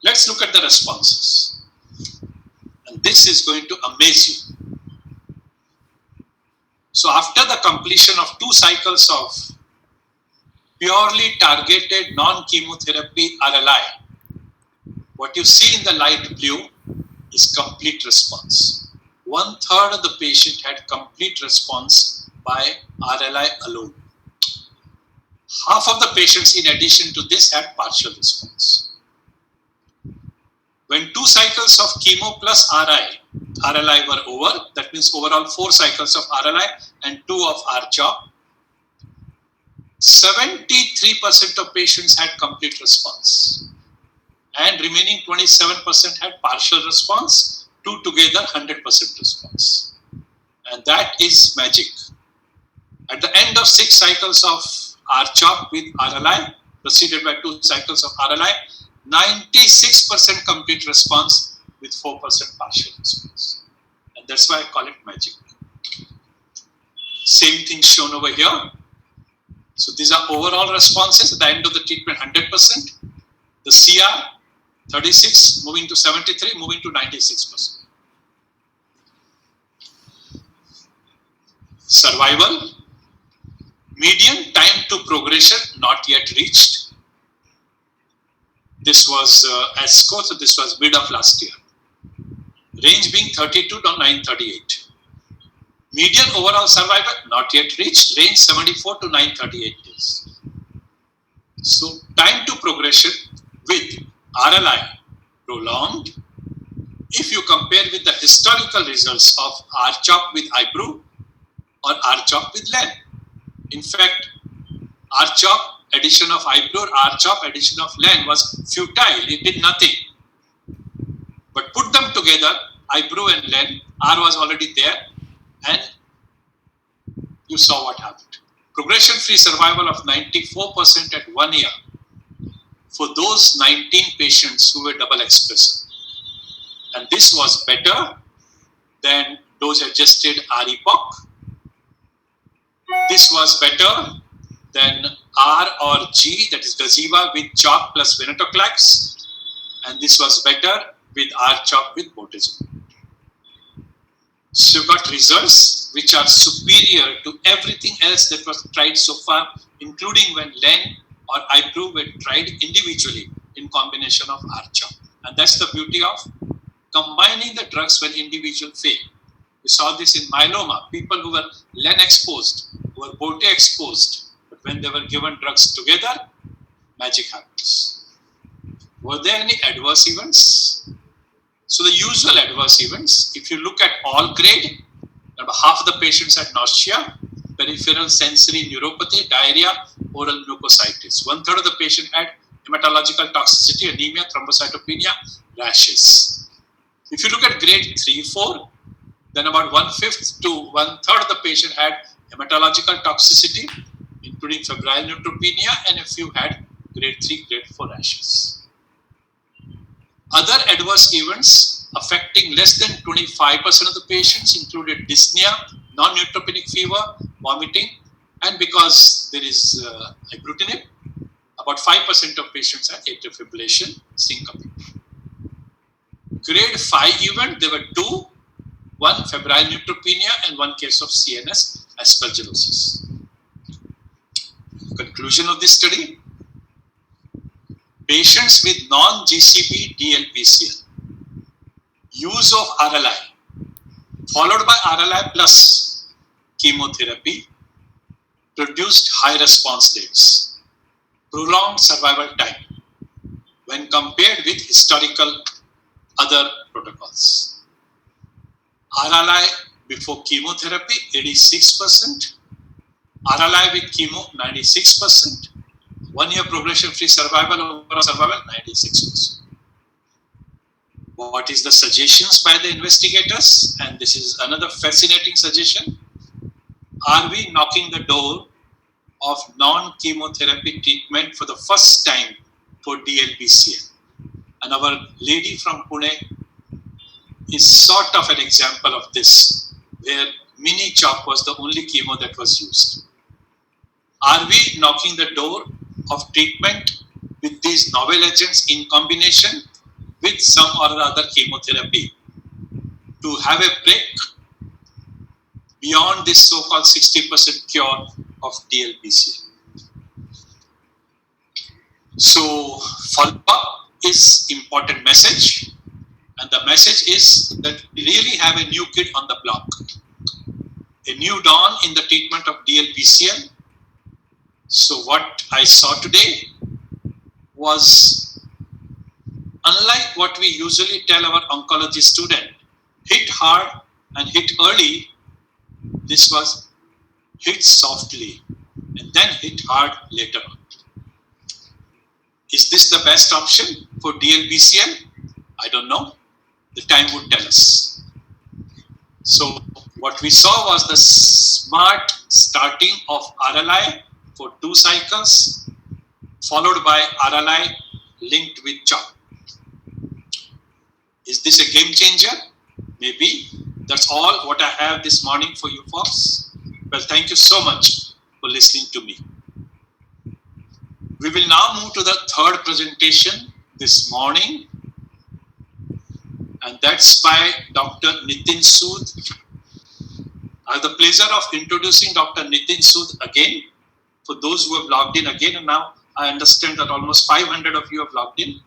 Speaker 3: Let's look at the responses, and this is going to amaze you. So after the completion of 2 cycles of purely targeted non-chemotherapy RLI, what you see in the light blue is complete response. 1/3 of the patient had complete response by RLI alone. Half of the patients in addition to this had partial response. When 2 cycles of chemo plus RLI were over, that means overall 4 cycles of RLI and 2 of R-CHOP, 73% of patients had complete response, and remaining 27% had partial response, 2 together 100% response. And that is magic. At the end of 6 cycles of R-CHOP with RLI, preceded by 2 cycles of RLI, 96% complete response with 4% partial response. And that's why I call it magic. Same thing shown over here. So these are overall responses at the end of the treatment, 100%. The CR, 36, moving to 73, moving to 96%. Survival, median time to progression not yet reached. This was ASCO, so this was mid of last year. Range being 32 to 938. Median overall survival not yet reached, range 74 to 938 days. So time to progression with RLI prolonged. If you compare with the historical results of R-CHOP with Ibru or R-CHOP with Len. In fact, R-CHOP addition of Ibru or R-CHOP addition of Len was futile, it did nothing. But put them together, Ibru and Len, R was already there, and you saw what happened. Progression-free survival of 94% at 1 year for those 19 patients who were double expressor. And this was better than dose-adjusted R-EPOC. This was better than R or G, that is Gaziva with CHOP plus venetoclax. And this was better with R-CHOP with bortezomib. So you got results which are superior to everything else that was tried so far, including when Len or IPRO were tried individually in combination of R-CHOP. And that's the beauty of combining the drugs when individual fail. We saw this in myeloma, people who were Len exposed, who were Bolte exposed, but when they were given drugs together, magic happens. Were there any adverse events? So the usual adverse events, if you look at all grade, about half of the patients had nausea, peripheral sensory neuropathy, diarrhea, oral mucositis. 1/3 of the patient had hematological toxicity, anemia, thrombocytopenia, rashes. If you look at grade 3, 4, then about 1/5 to 1/3 of the patient had hematological toxicity, including febrile neutropenia, and a few had grade 3, grade 4 rashes. Other adverse events affecting less than 25% of the patients included dyspnea, non-neutropenic fever, vomiting, and because there is ibrutinib, about 5% of patients had atrial fibrillation, syncope. Grade 5 event, there were 2, one febrile neutropenia and one case of CNS aspergillosis. Conclusion of this study, patients with non-GCB Dlbcl, use of RLI followed by RLI plus chemotherapy produced high response rates, prolonged survival time when compared with historical other protocols. RLI before chemotherapy 86%, RLI with chemo 96%, 1 year progression-free survival, overall survival 96%. What is the suggestions by the investigators? And this is another fascinating suggestion. Are we knocking the door of non-chemotherapy treatment for the first time for Dlbcl? And our lady from Pune is sort of an example of this, where mini CHOP was the only chemo that was used. Are we knocking the door of treatment with these novel agents in combination with some or other chemotherapy to have a break beyond this so-called 60% cure of Dlbcl? So follow-up is important message, and the message is that we really have a new kid on the block, a new dawn in the treatment of Dlbcl. So what I saw today was unlike what we usually tell our oncology student, hit hard and hit early. This was hit softly and then hit hard later on. Is this the best option for Dlbcl? I don't know. The time would tell us. So what we saw was the smart starting of RLI for 2 cycles, followed by RLI linked with CHOP. Is this a game changer? Maybe. That's all what I have this morning for you folks. Well, thank you so much for listening to me. We will now move to the third presentation this morning, and that's by Dr. Nitin Sood. I have the pleasure of introducing Dr. Nitin Sood again. For those who have logged in again, and now I understand that almost 500 of you have logged in.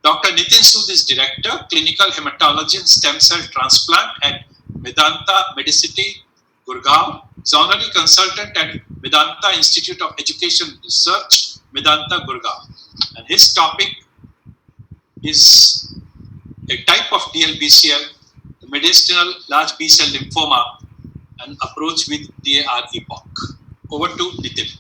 Speaker 3: Dr. Nitin Sood is Director, Clinical Hematology and Stem Cell Transplant at Medanta Medicity, Gurgaon. He's Honorary Consultant at Medanta Institute of Education Research, Medanta, Gurgaon. And his topic is a type of Dlbcl, the mediastinal large B-cell lymphoma, an approach with DAR epoch. Over to Nitin.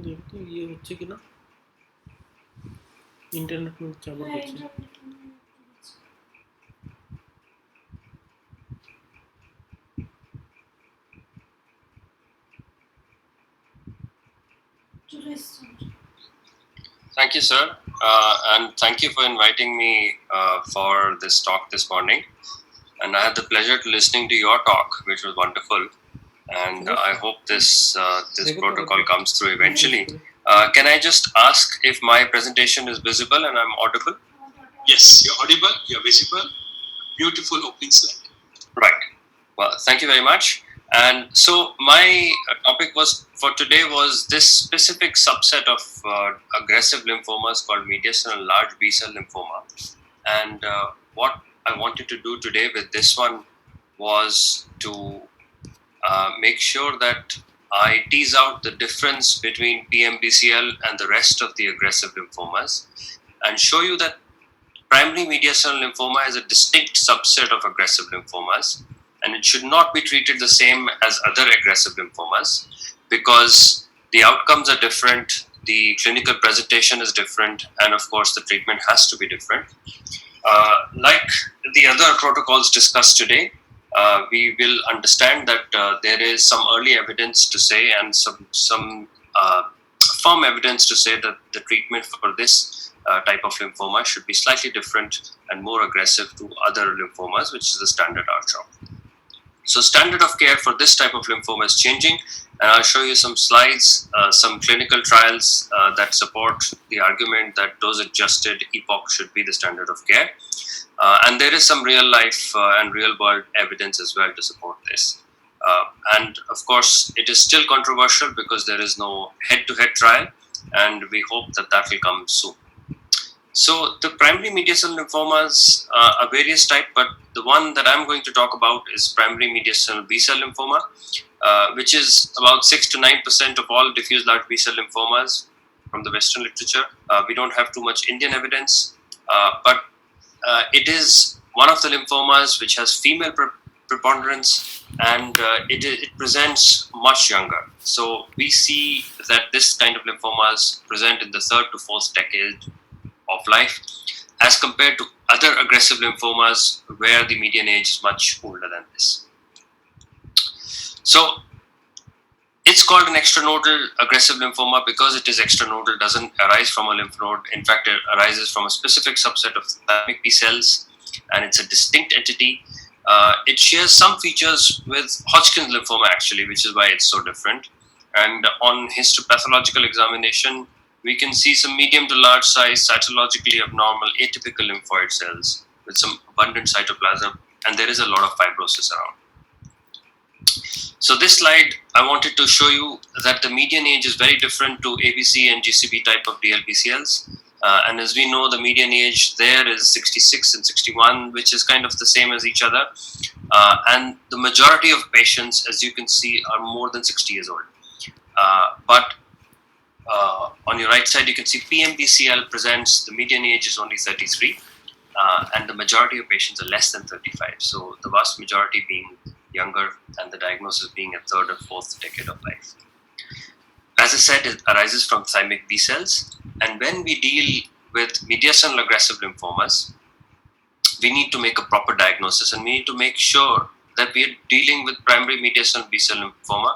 Speaker 5: দেখতে ইয়ে হচ্ছে কিনা internet চালু করছে
Speaker 6: Thank you, sir, and thank you for inviting me for this talk this morning. And I had the pleasure to listening to your talk, which was wonderful. And I hope this protocol comes through eventually. Can I just ask if my presentation is visible and I'm audible?
Speaker 3: Yes, you're audible, you're visible. Beautiful opening slide.
Speaker 6: Right. Well, thank you very much. And so my topic was for today was this specific subset of aggressive lymphomas called mediastinal large B-cell lymphoma. And what I wanted to do today with this one was to make sure that I tease out the difference between PMBCL and the rest of the aggressive lymphomas and show you that primary mediastinal lymphoma is a distinct subset of aggressive lymphomas, and it should not be treated the same as other aggressive lymphomas because the outcomes are different, the clinical presentation is different, and of course the treatment has to be different. Like the other protocols discussed today, we will understand that there is some early evidence to say and some firm evidence to say that the treatment for this type of lymphoma should be slightly different and more aggressive to other lymphomas, which is the standard R-CHOP. So standard of care for this type of lymphoma is changing, and I'll show you some slides, some clinical trials that support the argument that dose-adjusted EPOC should be the standard of care. And there is some real life and real world evidence as well to support this. And of course, it is still controversial because there is no head-to-head trial, and we hope that that will come soon. So the primary mediastinal lymphomas are various types, but the one that I'm going to talk about is primary mediastinal B-cell lymphoma, which is about 6 to 9% of all diffuse large B-cell lymphomas from the Western literature. We don't have too much Indian evidence, but it is one of the lymphomas which has female preponderance, and it presents much younger. So we see that this kind of lymphomas present in the 3rd to 4th decade of life as compared to other aggressive lymphomas where the median age is much older than this. So it's called an extranodal aggressive lymphoma because it is extranodal, doesn't arise from a lymph node. In fact, it arises from a specific subset of thymic B cells, and it's a distinct entity. It shares some features with Hodgkin's lymphoma actually, which is why it's so different. And on histopathological examination, we can see some medium to large size, cytologically abnormal, atypical lymphoid cells with some abundant cytoplasm, and there is a lot of fibrosis around. So this slide, I wanted to show you that the median age is very different to ABC and GCB type of DLBCLs. And as we know, the median age there is 66 and 61, which is kind of the same as each other. And the majority of patients, as you can see, are more than 60 years old. But on your right side, you can see PMBCL presents the median age is only 33, and the majority of patients are less than 35. So the vast majority being younger, and the diagnosis being a 3rd or 4th decade of life. As I said, it arises from thymic B cells, and when we deal with mediastinal aggressive lymphomas, we need to make a proper diagnosis, and we need to make sure that we are dealing with primary mediastinal B-cell lymphoma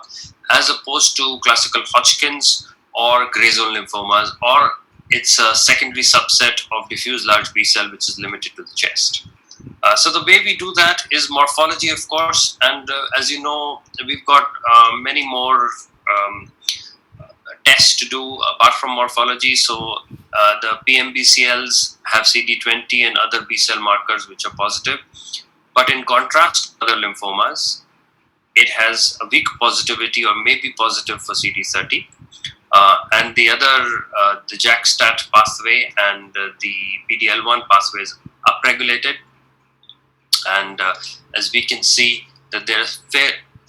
Speaker 6: as opposed to classical Hodgkin's or gray zone lymphomas, or it's a secondary subset of diffuse large B-cell which is limited to the chest. So the way we do that is morphology, of course, and as you know, we've got many more tests to do apart from morphology. So the PMBCLs have CD20 and other B-cell markers which are positive, but in contrast to other lymphomas, it has a weak positivity or may be positive for CD30. And the other, the JAK-STAT pathway and the PD-L1 pathway is upregulated. And as we can see, that there are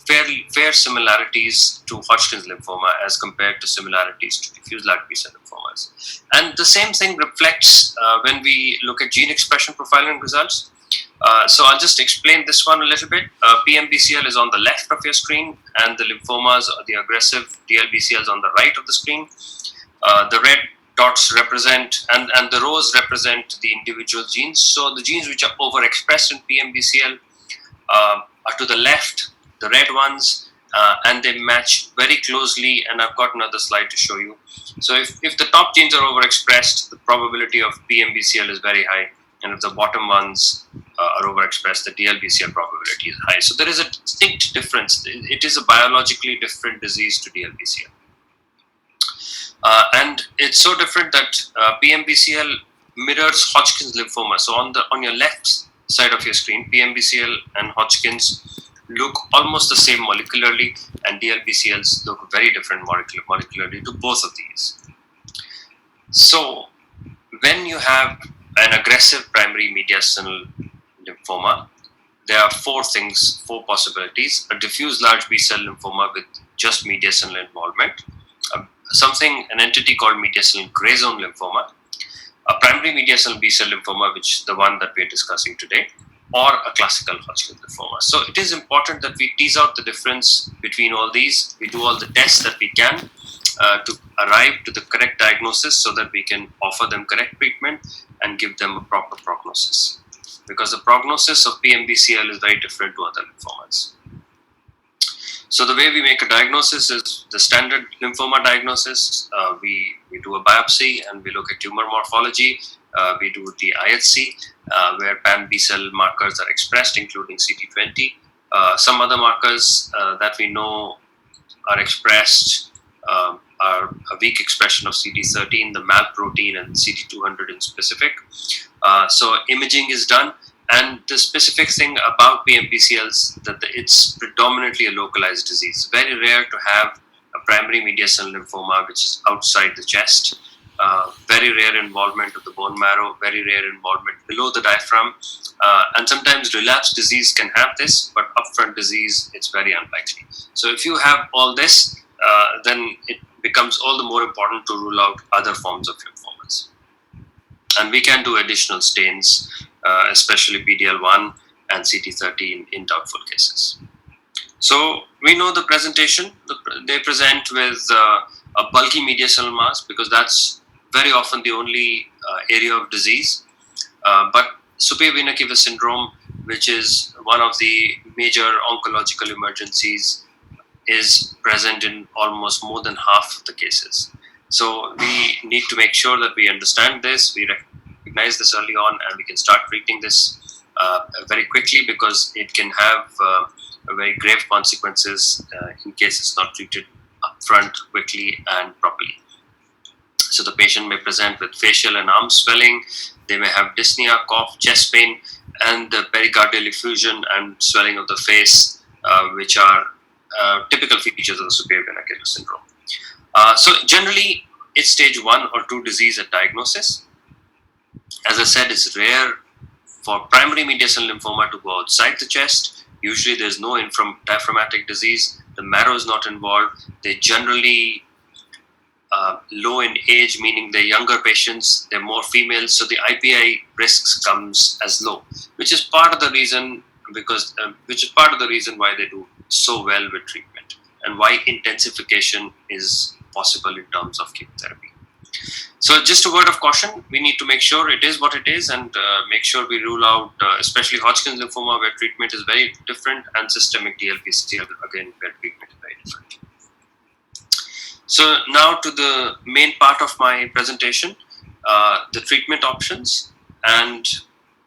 Speaker 6: fair similarities to Hodgkin's lymphoma as compared to similarities to diffuse large B-cell lymphomas. And the same thing reflects when we look at gene expression profiling results. So I'll just explain this one a little bit. PMBCL is on the left of your screen, and the lymphomas or the aggressive DLBCL is on the right of the screen. The red dots represent and the rows represent the individual genes. So the genes which are overexpressed in PMBCL are to the left, the red ones, and they match very closely. And I've got another slide to show you. So if the top genes are overexpressed, the probability of PMBCL is very high. And if the bottom ones are overexpressed, the DLBCL probability is high. So there is a distinct difference. It is a biologically different disease to DLBCL. And it's so different that PMBCL mirrors Hodgkin's lymphoma. So on your left side of your screen, PMBCL and Hodgkin's look almost the same molecularly, and DLBCLs look very different molecularly to both of these. So when you have an aggressive primary mediastinal lymphoma, there are four possibilities: a diffuse large B-cell lymphoma with just mediastinal involvement, an entity called mediastinal gray zone lymphoma, a primary mediastinal B-cell lymphoma, which is the one that we're discussing today, or a classical Hodgkin's lymphoma. So it is important that we tease out the difference between all these. We do all the tests that we can to arrive to the correct diagnosis so that we can offer them correct treatment and give them a proper prognosis. Because the prognosis of PMBCL is very different to other lymphomas. So the way we make a diagnosis is the standard lymphoma diagnosis. We do a biopsy and we look at tumor morphology. We do the IHC where pan B-cell markers are expressed, including CD20. Some other markers that we know are expressed are a weak expression of CD13, the MAL protein, and CD200 in specific. So imaging is done. And the specific thing about PMBCL is that it's predominantly a localized disease. Very rare to have a primary mediastinal lymphoma which is outside the chest. Very rare involvement of the bone marrow, very rare involvement below the diaphragm. And sometimes relapse disease can have this, but upfront disease, it's very unlikely. So if you have all this, then it becomes all the more important to rule out other forms of lymphomas. And we can do additional stains, especially PD-L1 and CD13 in doubtful cases. So we know the presentation. They present with a bulky mediastinal mass because that's very often the only area of disease. But superior vena cava syndrome, which is one of the major oncological emergencies, is present in almost more than half of the cases. So we need to make sure that we understand this, we recognize this early on, and we can start treating this very quickly because it can have very grave consequences in case it's not treated upfront, quickly, and properly. So the patient may present with facial and arm swelling. They may have dyspnea, cough, chest pain, and the pericardial effusion and swelling of the face, which are typical features of the superior vena cava syndrome. So generally, it's stage 1 or 2 disease at diagnosis. As I said, it's rare for primary mediastinal lymphoma to go outside the chest. Usually, there's no diaphragmatic disease. The marrow is not involved. They generally low in age, meaning they're younger patients, they're more females, so the IPI risks comes as low, which is part of the reason why they do so well with treatment and why intensification is possible in terms of chemotherapy. So just a word of caution, we need to make sure it is what it is and make sure we rule out especially Hodgkin's lymphoma where treatment is very different and systemic DLBCL again where treatment is very different. So now to the main part of my presentation, the treatment options. And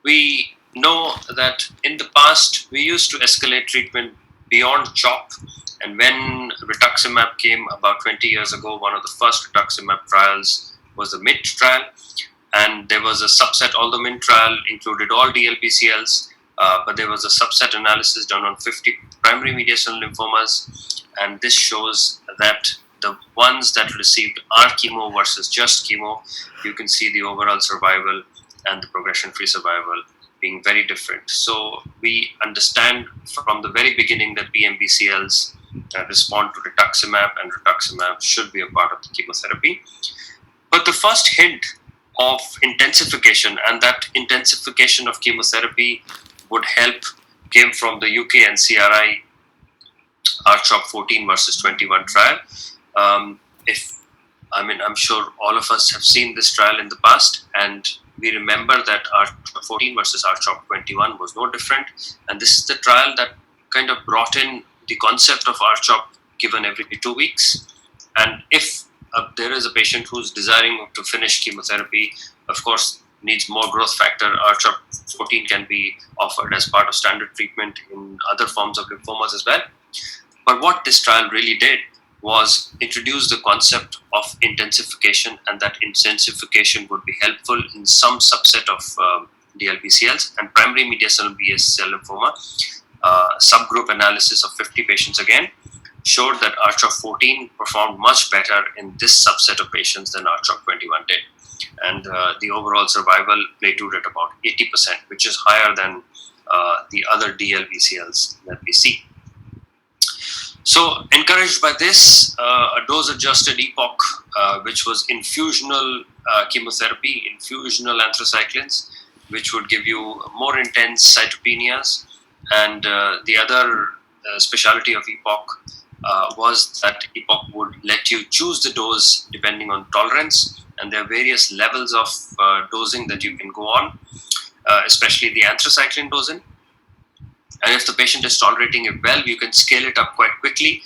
Speaker 6: we know that in the past, we used to escalate treatment beyond CHOP. And when rituximab came about 20 years ago, one of the first rituximab trials was the MINT trial. And there was a subset, although MINT trial included all DLBCLs, but there was a subset analysis done on 50 primary mediastinal lymphomas. And this shows that the ones that received our chemo versus just chemo, you can see the overall survival and the progression-free survival being very different. So we understand from the very beginning that PMBCLs respond to rituximab and rituximab should be a part of the chemotherapy. But the first hint of intensification, and that intensification of chemotherapy would help came from the UK NCRI RCHOP 14 versus 21 trial. I'm sure all of us have seen this trial in the past, and we remember that RCHOP 14 versus RCHOP 21 was no different. And this is the trial that kind of brought in the concept of RCHOP given every 2 weeks. And if there is a patient who's desiring to finish chemotherapy, of course, needs more growth factor, RCHOP 14 can be offered as part of standard treatment in other forms of lymphomas as well. But what this trial really did was introduce the concept of intensification, and that intensification would be helpful in some subset of DLBCLs and primary mediastinal B-cell lymphoma. Subgroup analysis of 50 patients again showed that RCHOP 14 performed much better in this subset of patients than RCHOP 21 did. And the overall survival plateaued at about 80%, which is higher than the other DLBCLs that we see. So, encouraged by this, a dose-adjusted EPOC, which was infusional chemotherapy, infusional anthracyclines, which would give you more intense cytopenias. And the other specialty of EPOC was that EPOC would let you choose the dose depending on tolerance, and there are various levels of dosing that you can go on, especially the anthracycline dosing. And if the patient is tolerating it well, you can scale it up quite quickly,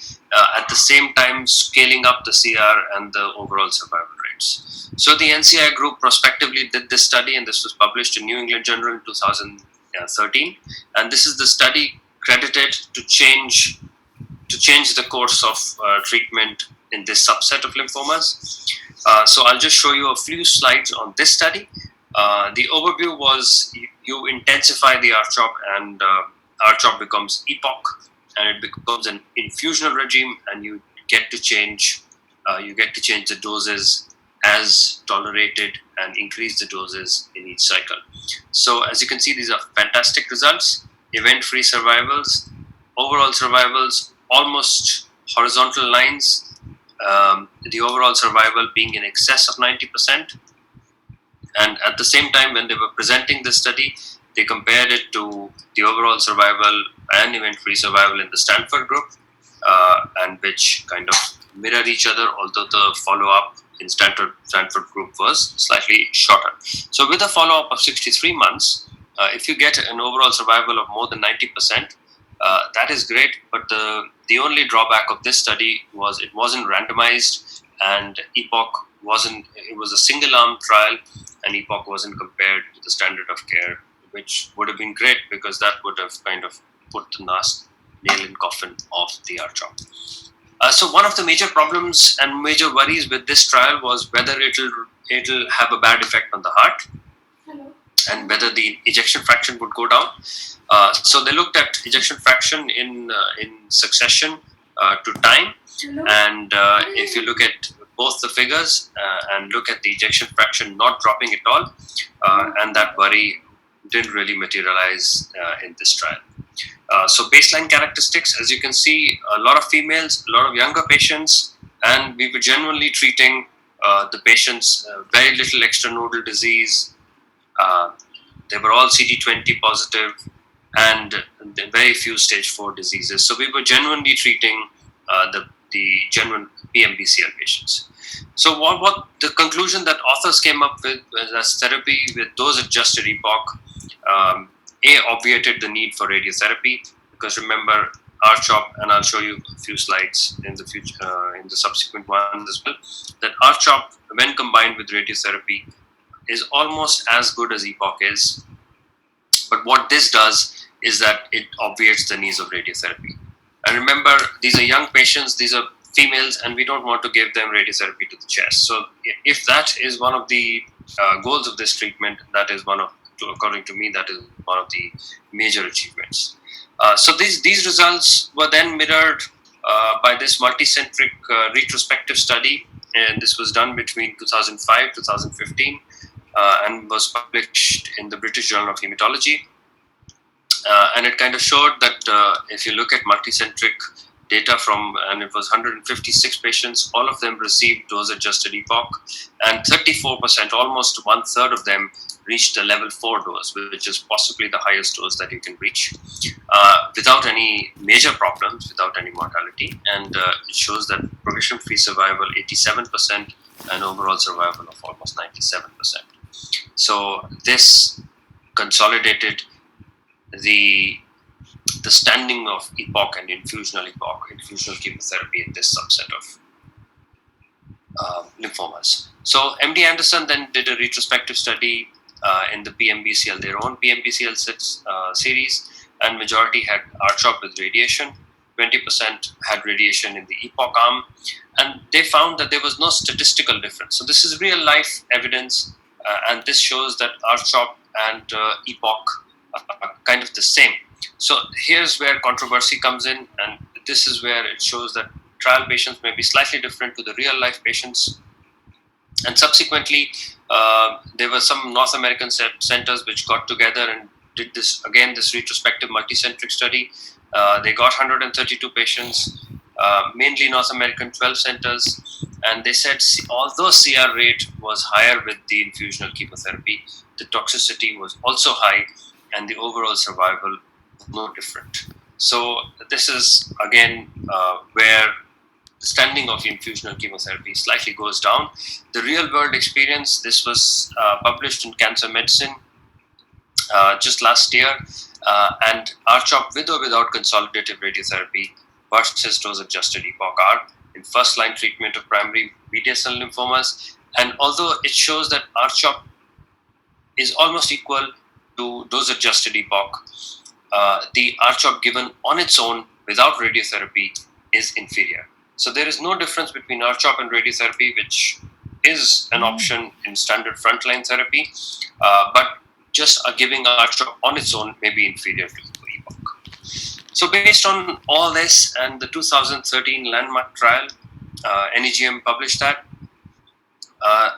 Speaker 6: at the same time scaling up the CR and the overall survival rates. So the NCI group prospectively did this study, and this was published in New England Journal in 2013. And this is the study credited to change the course of treatment in this subset of lymphomas. So I'll just show you a few slides on this study. The overview was you intensify the RCHOP, and RCHOP becomes EPOC, and it becomes an infusional regime, and you get to change the doses as tolerated and increase the doses in each cycle. So as you can see, these are fantastic results. Event-free survivals, overall survivals, almost horizontal lines, the overall survival being in excess of 90%. And at the same time, when they were presenting the study, they compared it to the overall survival and event-free survival in the Stanford group, and which kind of mirror each other, although the follow-up in Stanford group was slightly shorter. So with a follow-up of 63 months, if you get an overall survival of more than 90%, that is great. But the only drawback of this study was it wasn't randomized, and EPOC wasn't. It was a single-arm trial, and EPOC wasn't compared to the standard of care, which would have been great because that would have kind of put the last nail in coffin of the RCHOP. So one of the major problems and major worries with this trial was whether it'll have a bad effect on the heart. Hello. And whether the ejection fraction would go down. So they looked at ejection fraction in succession to time. Hello. And if you look at both the figures and look at the ejection fraction not dropping at all, and that worry didn't really materialize in this trial. So baseline characteristics, as you can see, a lot of females, a lot of younger patients, and we were genuinely treating the patients, very little extranodal disease. They were all CD20 positive, and very few stage 4 diseases. So we were genuinely treating the genuine PMBCL patients. So what the conclusion that authors came up with as therapy with dose-adjusted EPOC, obviated the need for radiotherapy, because remember RCHOP, and I'll show you a few slides in the future, in the subsequent ones as well, that RCHOP, when combined with radiotherapy, is almost as good as EPOC is. But what this does is that it obviates the needs of radiotherapy. And remember, these are young patients, these are females, and we don't want to give them radiotherapy to the chest. So if that is one of the goals of this treatment, that is one of, according to me, that is one of the major achievements. So these results were then mirrored by this multicentric retrospective study, and this was done between 2005 2015 and was published in the British Journal of Hematology. And it kind of showed that if you look at multicentric data from, and it was 156 patients. All of them received dose-adjusted EPOC, and 34%, almost one third of them, reached a level 4 dose, which is possibly the highest dose that you can reach, without any major problems, without any mortality. And it shows that progression-free survival 87% and overall survival of almost 97%. So this consolidated the standing of EPOC and infusional chemotherapy in this subset of lymphomas. So MD Anderson then did a retrospective study in the PMBCL, their own PMBCL series, and majority had R-CHOP with radiation. 20% had radiation in the EPOC arm, and they found that there was no statistical difference. So this is real life evidence, and this shows that R-CHOP and EPOC are kind of the same. So here's where controversy comes in, and this is where it shows that trial patients may be slightly different to the real life patients. And subsequently, there were some North American centers which got together and did this retrospective multicentric study. They got 132 patients, mainly North American 12 centers, and they said although CR rate was higher with the infusional chemotherapy, the toxicity was also high, and the overall survival was no different. So this is again where the standing of infusional chemotherapy slightly goes down. The real world experience, this was published in Cancer Medicine just last year, and R-CHOP with or without consolidative radiotherapy versus dose-adjusted EPOC in first-line treatment of primary medial cell lymphomas. And although it shows that R-CHOP is almost equal to dose-adjusted EPOC, the R-CHOP given on its own without radiotherapy is inferior. So there is no difference between R-CHOP and radiotherapy, which is an option in standard frontline therapy, but just giving R-CHOP on its own may be inferior to EPOC. So based on all this and the 2013 landmark trial, NEGM published that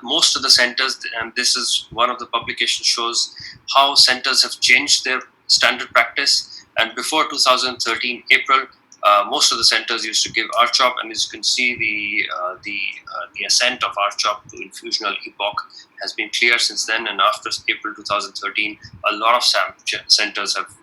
Speaker 6: most of the centers, and this is one of the publications, shows how centers have changed their standard practice. And before 2013 April, most of the centers used to give R-CHOP, and as you can see, the ascent of R-CHOP to infusional EPOC has been clear since then. And after April 2013, a lot of centers have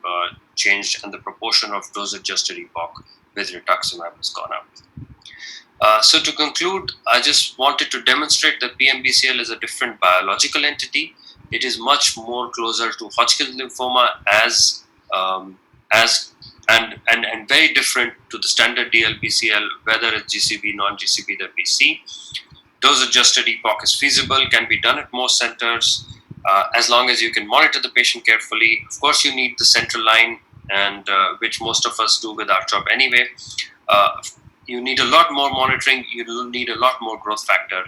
Speaker 6: changed, and the proportion of dose-adjusted EPOC with rituximab has gone up. So to conclude, I just wanted to demonstrate that PMBCL is a different biological entity. It is much more closer to Hodgkin's lymphoma and very different to the standard Dlbcl, whether it's GCB, non-GCB that we see. Dose-adjusted EPOC is feasible, can be done at most centers, as long as you can monitor the patient carefully. Of course, you need the central line, and which most of us do with R-CHOP anyway. You need a lot more monitoring, you need a lot more growth factor,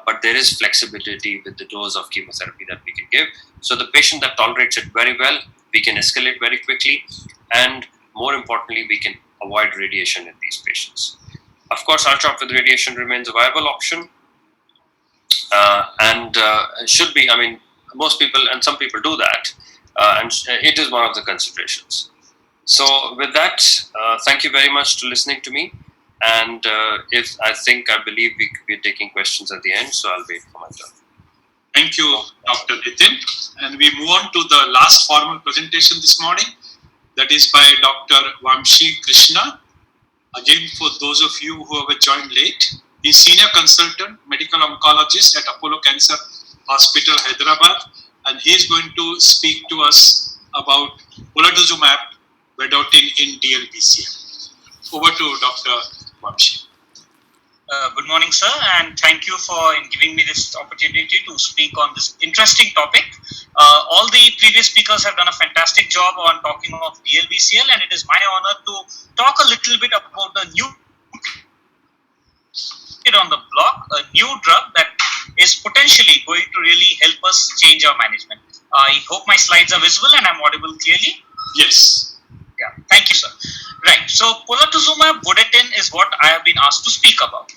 Speaker 6: but there is flexibility with the dose of chemotherapy that we can give. So the patient that tolerates it very well, we can escalate very quickly, and more importantly, we can avoid radiation in these patients. Of course, R-CHOP with radiation remains a viable option, and should be. I mean, most people and some people do that, and it is one of the considerations. So with that, thank you very much for listening to me. And I believe we're taking questions at the end, so I'll wait for my turn.
Speaker 3: Thank you, Dr. Nitin. And we move on to the last formal presentation this morning. That is by Dr. Vamshi Krishna. Again, for those of you who have joined late, he's Senior Consultant, Medical Oncologist at Apollo Cancer Hospital, Hyderabad. And he's going to speak to us about polatuzumab vedotin in DLBCL. Over to Dr. Vamshi.
Speaker 7: Good morning, sir, and thank you for giving me this opportunity to speak on this interesting topic. All the previous speakers have done a fantastic job on talking of DLBCL, and it is my honor to talk a little bit about the new kid on the block, a new drug that is potentially going to really help us change our management. I hope my slides are visible and I'm audible clearly.
Speaker 3: Yes.
Speaker 7: Yeah, thank you, sir. Right, so polatuzumab vedotin is what I have been asked to speak about.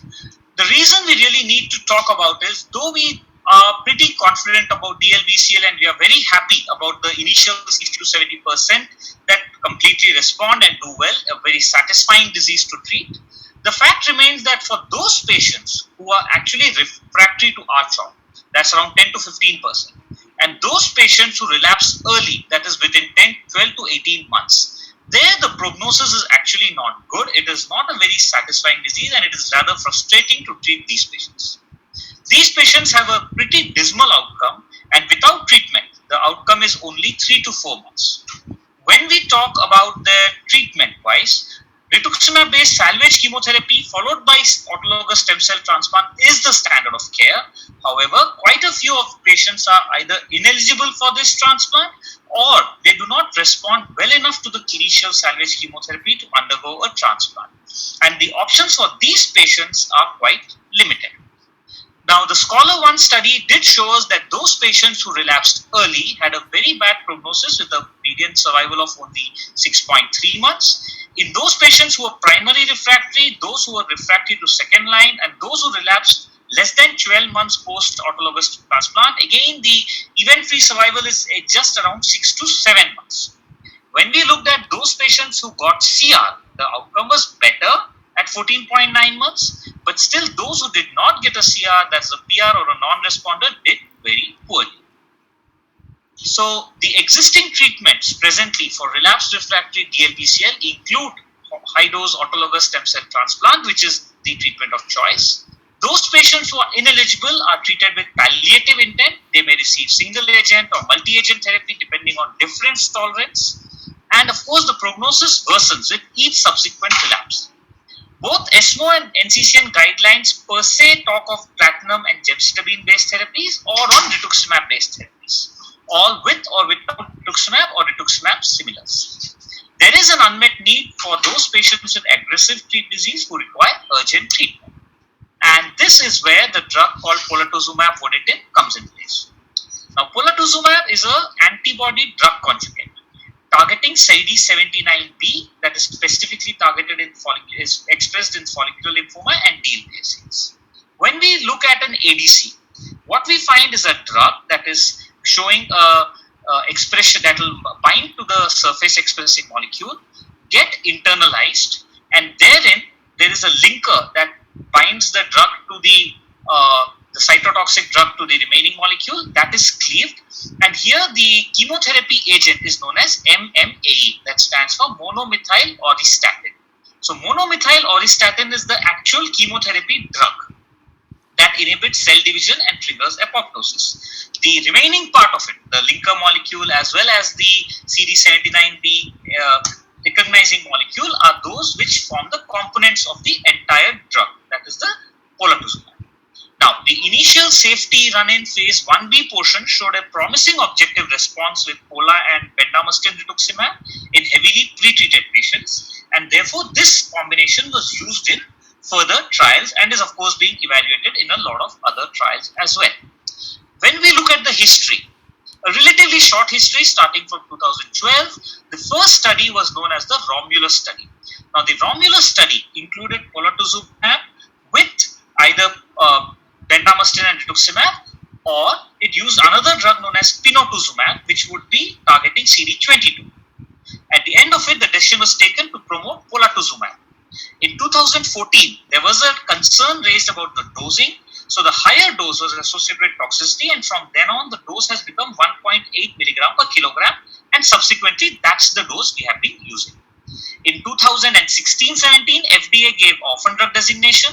Speaker 7: The reason we really need to talk about is, though we are pretty confident about DLBCL and we are very happy about the initial 60 to 70% that completely respond and do well, a very satisfying disease to treat. The fact remains that for those patients who are actually refractory to R-CHOP, that's around 10 to 15%, and those patients who relapse early, that is within 10, 12 to 18 months, there the prognosis is actually not good. It is not a very satisfying disease, and it is rather frustrating to treat these patients. These patients have a pretty dismal outcome, and without treatment, the outcome is only 3 to 4 months. When we talk about their treatment wise, rituximab based salvage chemotherapy followed by autologous stem cell transplant is the standard of care. However, quite a few of patients are either ineligible for this transplant or they do not respond well enough to the initial salvage chemotherapy to undergo a transplant. And the options for these patients are quite limited. Now, the Scholar-1 study did show us that those patients who relapsed early had a very bad prognosis with a median survival of only 6.3 months. In those patients who were primary refractory, those who were refractory to second line, and those who relapsed less than 12 months post autologous transplant, again, the event-free survival is just around 6 to 7 months. When we looked at those patients who got CR, the outcome was better at 14.9 months, but still those who did not get a CR, that's a PR or a non-responder, did very poorly. So the existing treatments presently for relapsed refractory DLBCL include high-dose autologous stem cell transplant, which is the treatment of choice. Those patients who are ineligible are treated with palliative intent. They may receive single agent or multi-agent therapy depending on difference tolerance. And of course, the prognosis worsens with each subsequent relapse. Both ESMO and NCCN guidelines per se talk of platinum and gemcitabine based therapies or on rituximab based therapies, all with or without rituximab or rituximab similars. There is an unmet need for those patients with aggressive disease who require urgent treatment. And this is where the drug called polatuzumab vedotin comes in place. Now, polatuzumab is an antibody drug conjugate targeting CD79B that is specifically targeted in is expressed in follicular lymphoma and Dlbcl. When we look at an ADC, what we find is a drug that is showing a expression that will bind to the surface expressing molecule, get internalized, and therein there is a linker that binds the drug to the cytotoxic drug to the remaining molecule that is cleaved, and here the chemotherapy agent is known as MMAE, that stands for monomethyl auristatin. So monomethyl auristatin is the actual chemotherapy drug that inhibits cell division and triggers apoptosis. The remaining part of it, the linker molecule as well as the CD79B recognizing molecule, are those which form the components of the entire drug, that is the polatuzumab. Now, the initial safety run-in phase 1B portion showed a promising objective response with pola and bendamustine rituximab in heavily pre-treated patients, and therefore this combination was used in further trials and is of course being evaluated in a lot of other trials as well. When we look at the history, a relatively short history starting from 2012, the first study was known as the Romulus study. Now, the Romulus study included polatuzumab with either bendamustine and rituximab, or it used another drug known as pinotumumab, which would be targeting CD22. At the end of it, the decision was taken to promote polatuzumab. In 2014, there was a concern raised about the dosing. So the higher dose was associated with toxicity, and from then on, the dose has become 1.8 milligram per kilogram, and subsequently, that's the dose we have been using. In 2016-17, FDA gave orphan drug designation,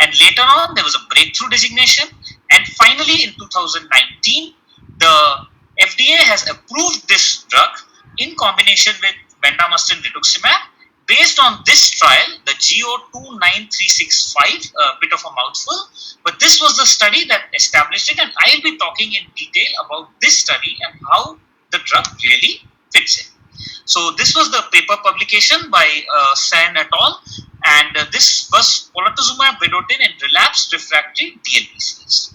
Speaker 7: and later on, there was a breakthrough designation, and finally, in 2019, the FDA has approved this drug in combination with bendamustine rituximab. Based on this trial, the GO29365, a bit of a mouthful, but this was the study that established it, and I'll be talking in detail about this study and how the drug really fits in. So this was the paper publication by Sen et al. And this was polatuzumab vedotin in relapsed refractory DLBCLs.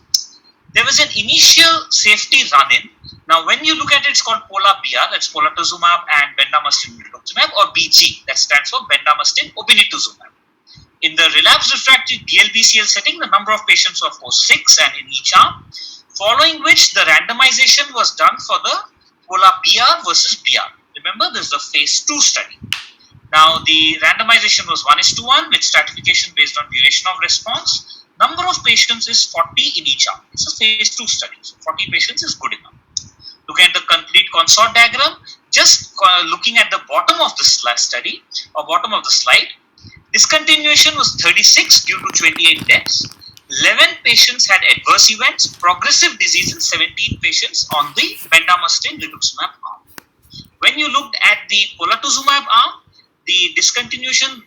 Speaker 7: There was an initial safety run-in. Now, when you look at it, it's called POLA-BR, that's polatuzumab and bendamustine rituximab, or BG, that stands for bendamustine obinutuzumab. In the relapsed refractory DLBCL setting, the number of patients was of course 6 and in each arm, following which the randomization was done for the POLA-BR versus BR. Remember, this is a phase 2 study. Now, the randomization was 1:1 with stratification based on duration of response. Number of patients is 40 in each arm. It's a phase 2 study. So 40 patients is good enough. Looking at the complete consort diagram, just looking at the bottom of the study or bottom of the slide, discontinuation was 36 due to 28 deaths. 11 patients had adverse events, progressive disease in 17 patients on the bendamustine rituximab arm. When you looked at the polatuzumab arm, the discontinuation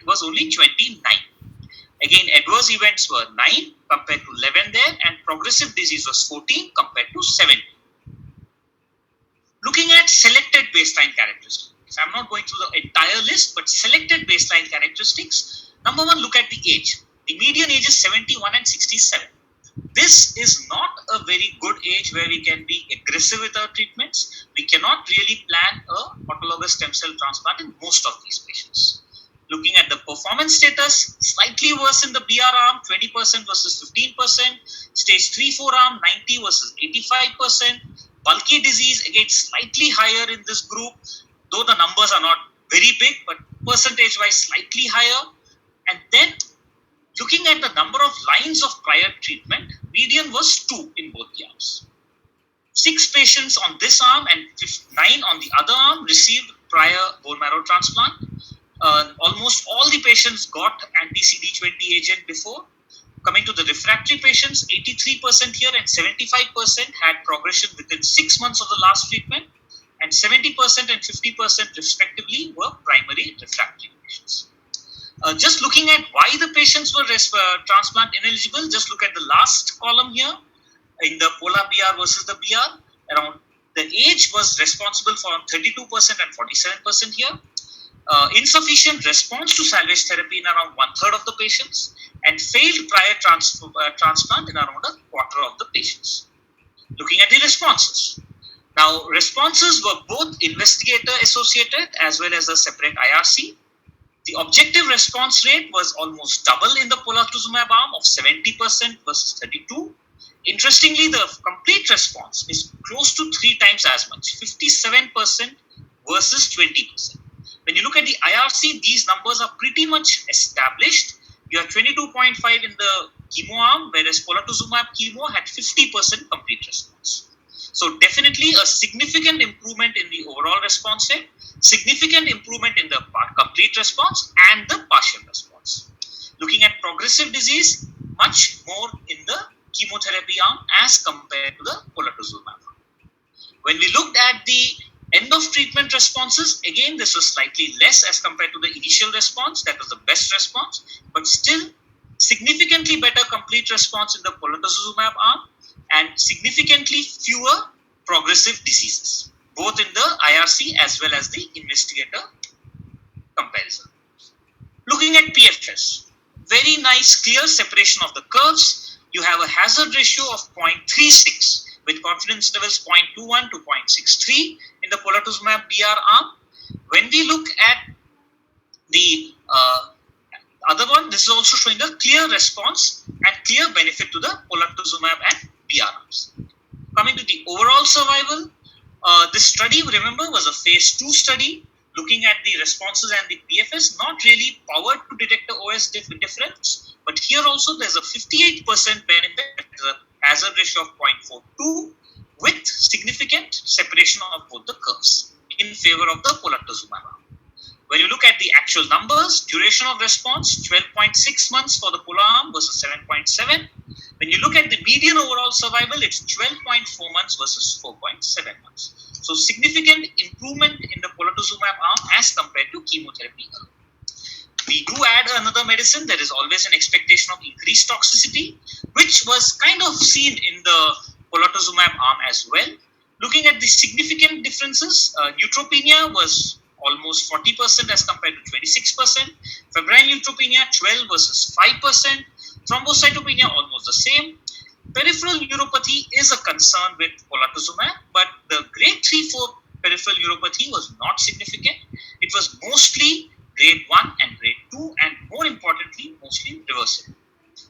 Speaker 7: was only 29. Again, adverse events were 9 compared to 11 there, and progressive disease was 14 compared to 7. Looking at selected baseline characteristics, I'm not going through the entire list, but selected baseline characteristics. Number one, look at the age. The median age is 71 and 67. This is not a very good age where we can be aggressive with our treatments. We cannot really plan a autologous stem cell transplant in most of these patients. Looking at the performance status, slightly worse in the BR arm, 20% versus 15%. Stage 3-4 arm, 90 versus 85%. Bulky disease, again, slightly higher in this group, though the numbers are not very big, but percentage-wise slightly higher. And then, looking at the number of lines of prior treatment, median was 2 in both the arms. 6 patients on this arm and 9 on the other arm received prior bone marrow transplant. Almost all the patients got anti-CD20 agent before. Coming to the refractory patients, 83% here and 75% had progression within 6 months of the last treatment, and 70% and 50% respectively were primary refractory patients. Just looking at why the patients were transplant ineligible, just look at the last column here in the Pola BR versus the BR. Around the age was responsible for 32% and 47% here. Insufficient response to salvage therapy in around 1/3 of the patients, and failed prior transplant in around 1/4 of the patients. Looking at the responses. Now, responses were both investigator associated as well as a separate IRC. The objective response rate was almost double in the polatuzumab arm of 70% versus 32%. Interestingly, the complete response is close to 3 times as much, 57% versus 20%. When you look at the IRC, these numbers are pretty much established. You have 22.5 in the chemo arm, whereas polatuzumab chemo had 50% complete response. So definitely a significant improvement in the overall response rate, significant improvement in the complete response and the partial response. Looking at progressive disease, much more in the chemotherapy arm as compared to the polatuzumab arm. When we looked at the end of treatment responses, again, this was slightly less as compared to the initial response. That was the best response, but still significantly better complete response in the polatuzumab arm and significantly fewer progressive diseases, both in the IRC as well as the investigator comparison. Looking at PFS, very nice clear separation of the curves. You have a hazard ratio of 0.36 with confidence levels 0.21 to 0.63 in the polatuzumab BR arm. When we look at the other one, this is also showing a clear response and clear benefit to the polatuzumab and BR arms. Coming to the overall survival, this study, remember, was a phase 2 study looking at the responses and the PFS, not really powered to detect the OS difference, but here also there's a 58% benefit, a hazard ratio of 0.42 with significant separation of both the curves in favor of the polatuzumab arm. When you look at the actual numbers, duration of response, 12.6 months for the pola arm versus 7.7. When you look at the median overall survival, it's 12.4 months versus 4.7 months. So significant improvement in the polatuzumab arm as compared to chemotherapy alone. We do add another medicine. There is always an expectation of increased toxicity, which was kind of seen in the polatuzumab arm as well. Looking at the significant differences, neutropenia was almost 40% as compared to 26%. Febrile neutropenia 12 versus 5%. Thrombocytopenia almost the same. Peripheral neuropathy is a concern with polatuzumab, but the grade 3-4 peripheral neuropathy was not significant. It was mostly grade 1 and grade 2, and more importantly, mostly reversible.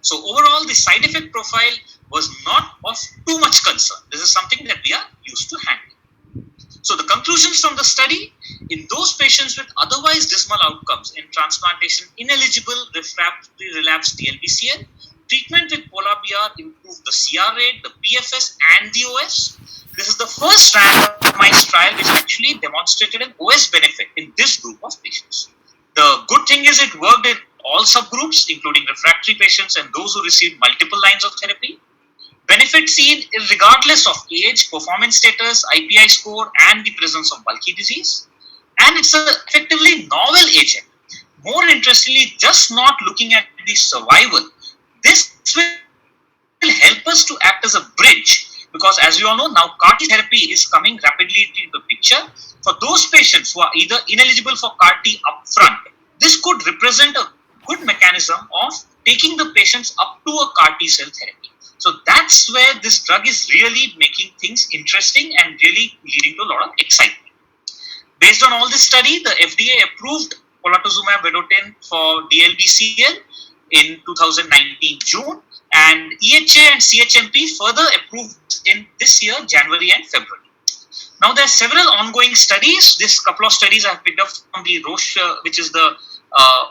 Speaker 7: So overall, the side effect profile was not of too much concern. This is something that we are used to handling. So the conclusions from the study: in those patients with otherwise dismal outcomes in transplantation ineligible refractory relapsed DLBCL, treatment with Pola BR improved the CR rate, the PFS, and the OS. This is the first randomized trial which actually demonstrated an OS benefit in this group of patients. The good thing is it worked in all subgroups, including refractory patients and those who received multiple lines of therapy. Benefit seen regardless of age, performance status, IPI score, and the presence of bulky disease. And it's an effectively novel agent. More interestingly, just not looking at the survival, this will help us to act as a bridge, because as you all know, now CAR T therapy is coming rapidly into the picture. For those patients who are either ineligible for CAR T upfront, this could represent a good mechanism of taking the patients up to a CAR T cell therapy. So that's where this drug is really making things interesting and really leading to a lot of excitement. Based on all this study, the FDA approved polatuzumab vedotin for DLBCL in 2019 June, and EHA and CHMP further approved in this year, January and February. Now there are several ongoing studies. This couple of studies I have picked up from the Roche, which is the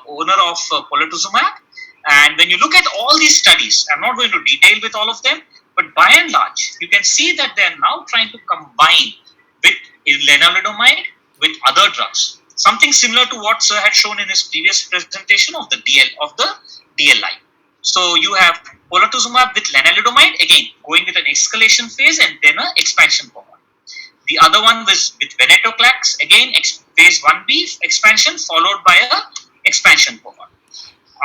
Speaker 7: owner of polatuzumab. And when you look at all these studies, I'm not going to detail with all of them, but by and large, you can see that they are now trying to combine with lenalidomide with other drugs. Something similar to what Sir had shown in his previous presentation of the DLI. So you have polatuzumab with lenalidomide, again going with an escalation phase and then an expansion cohort. The other one was with venetoclax, again phase 1B expansion followed by a expansion cohort.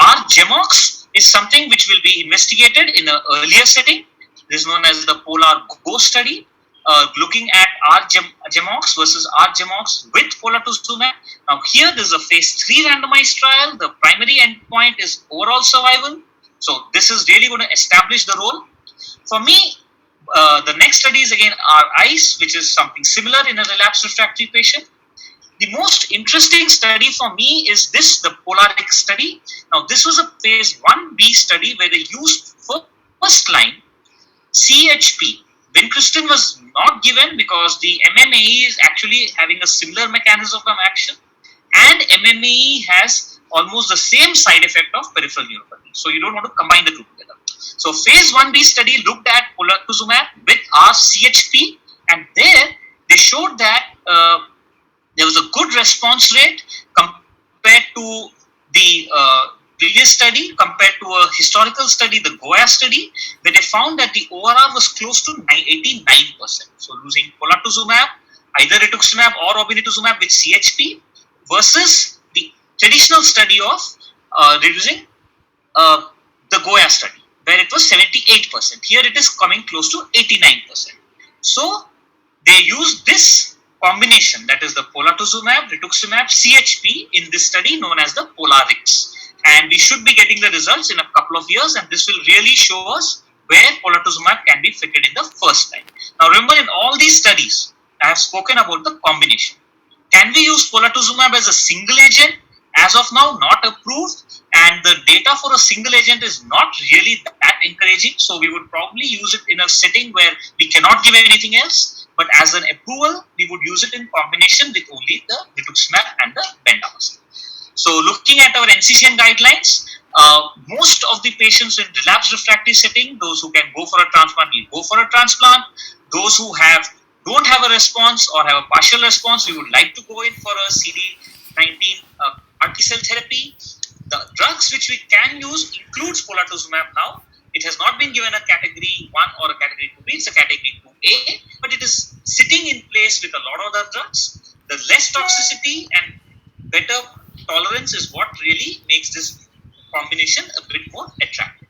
Speaker 7: R-GEMOX is something which will be investigated in an earlier setting. This is known as the Polar Go study, looking at R-GEMOX versus R-GEMOX with polatuzumab. Now here there is a phase 3 randomized trial. The primary endpoint is overall survival. So this is really going to establish the role. For me, the next studies again are ICE, which is something similar in a relapsed refractory patient. The most interesting study for me is the POLARIX study. Now, this was a phase 1B study where they used first line CHP. Vincristine was not given because the MMAE is actually having a similar mechanism of action, and MMAE has almost the same side effect of peripheral neuropathy. So, you don't want to combine the two together. So, phase 1B study looked at polatuzumab with R-CHP, and there they showed that there was a good response rate compared to the previous study, compared to a historical study, the Goya study, where they found that the ORR was close to 89%. So using polatuzumab, either rituximab or obinutuzumab with CHP versus the traditional study of reducing the Goya study, where it was 78%. Here it is coming close to 89%. So they used this combination, that is the polatuzumab, rituximab, CHP in this study known as the POLARIX. And we should be getting the results in a couple of years, and this will really show us where polatuzumab can be fitted in the first line. Now remember, in all these studies, I have spoken about the combination. Can we use polatuzumab as a single agent? As of now, not approved, and the data for a single agent is not really that encouraging. So we would probably use it in a setting where we cannot give anything else. But as an approval, we would use it in combination with only the rituximab and the bendamustine. So looking at our NCCN guidelines, most of the patients in relapsed refractory setting, those who can go for a transplant will go for a transplant. Those who don't have a response or have a partial response, we would like to go in for a CD19 CAR T cell therapy. The drugs which we can use includes polatuzumab now. It has not been given a category 1 or a category 2B, it's a category 2A, but it is sitting in place with a lot of other drugs. The less toxicity and better tolerance is what really makes this combination a bit more attractive.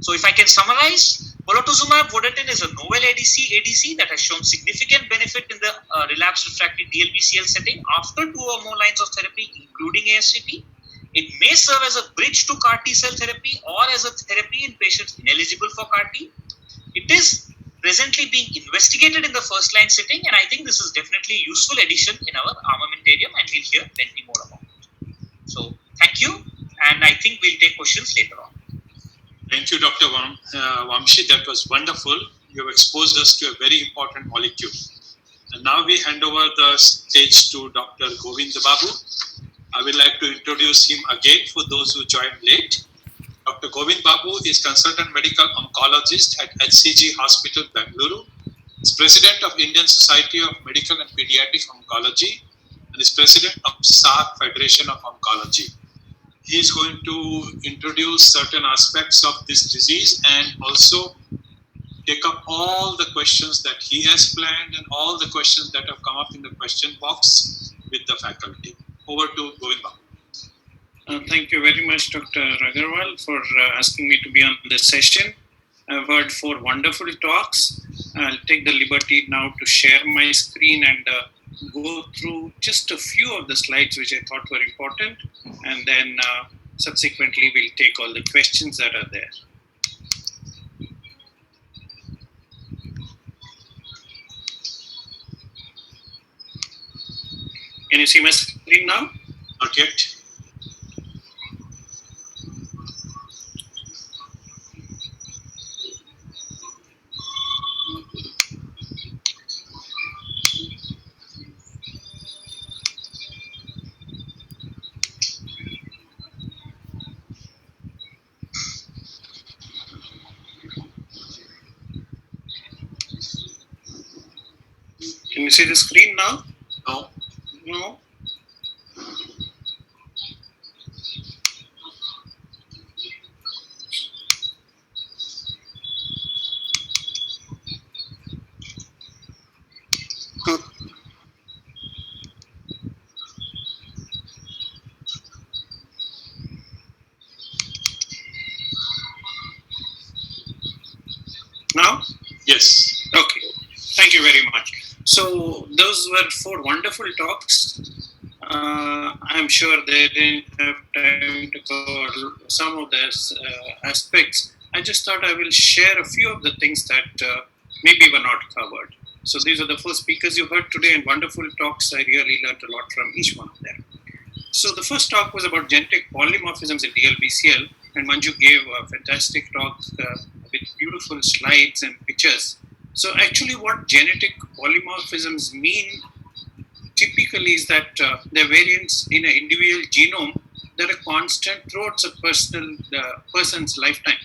Speaker 7: So if I can summarize, polatuzumab vedotin is a novel ADC that has shown significant benefit in the relapsed refractory DLBCL setting after 2 or more lines of therapy, including ASCT. It may serve as a bridge to CAR T cell therapy or as a therapy in patients ineligible for CAR T. It is presently being investigated in the first line setting, and I think this is definitely a useful addition in our armamentarium, and we'll hear plenty more about it. So thank you, and I think we'll take questions later on.
Speaker 3: Thank you, Dr. Vamshi. That was wonderful. You have exposed us to a very important molecule. And now we hand over the stage to Dr. Govind Babu. I would like to introduce him again for those who joined late. Dr. Govind Babu is consultant medical oncologist at HCG Hospital, Bangalore. Is president of Indian Society of Medical and Pediatric Oncology and is president of SARC Federation of Oncology. He is going to introduce certain aspects of this disease and also take up all the questions that he has planned and all the questions that have come up in the question box with the faculty. Over to Govind Babu.
Speaker 2: Thank you very much, Dr. Agarwal, for asking me to be on this session. I've heard 4 wonderful talks. I'll take the liberty now to share my screen and go through just a few of the slides which I thought were important, and then subsequently we'll take all the questions that are there. Can you see my screen now?
Speaker 3: Not yet.
Speaker 2: Can you see the screen now?
Speaker 3: No.
Speaker 2: No? Now?
Speaker 3: Yes.
Speaker 2: Okay. Thank you very much. So those were 4 wonderful talks. I'm sure they didn't have time to cover some of the aspects. I just thought I will share a few of the things that maybe were not covered. So these are the 4 speakers you heard today, and wonderful talks. I really learned a lot from each one of them. So the first talk was about genetic polymorphisms in Dlbcl, and Manju gave a fantastic talk with beautiful slides and pictures. So actually what genetic polymorphisms mean typically is that they're variants in an individual genome that are constant throughout the person's lifetime.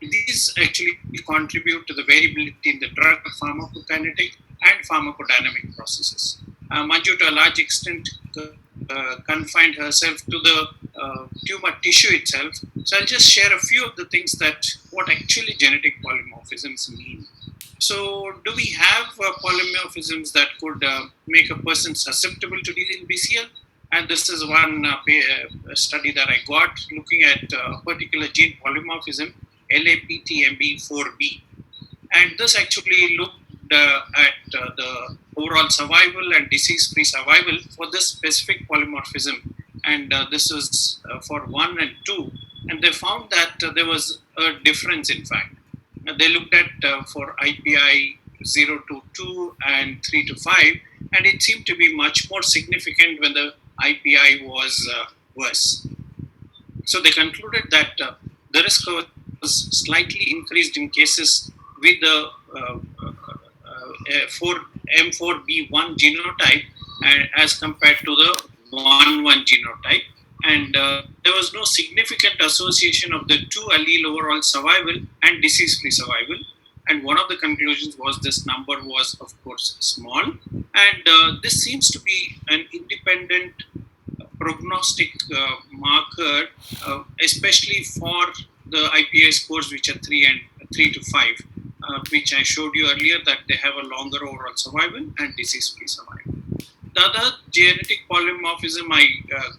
Speaker 2: These actually contribute to the variability in the drug pharmacokinetic and pharmacodynamic processes. Manju, to a large extent, confined herself to the tumor tissue itself. So I'll just share a few of the things that what actually genetic polymorphisms mean. So do we have polymorphisms that could make a person susceptible to Dlbcl? And this is one study that I got looking at a particular gene polymorphism, LAPTMB4B. And this actually looked at the overall survival and disease-free survival for this specific polymorphism. And this is for 1 and 2. And they found that there was a difference, in fact. They looked at for IPI 0 to 2 and 3 to 5, and it seemed to be much more significant when the IPI was worse. So they concluded that the risk was slightly increased in cases with the M4B1 genotype as compared to the 1-1 genotype. And there was no significant association of the 2 allele overall survival and disease-free survival. And one of the conclusions was this number was, of course, small. And this seems to be an independent prognostic marker, especially for the IPI scores, which are 3 to 5, which I showed you earlier, that they have a longer overall survival and disease-free survival. The other genetic polymorphism I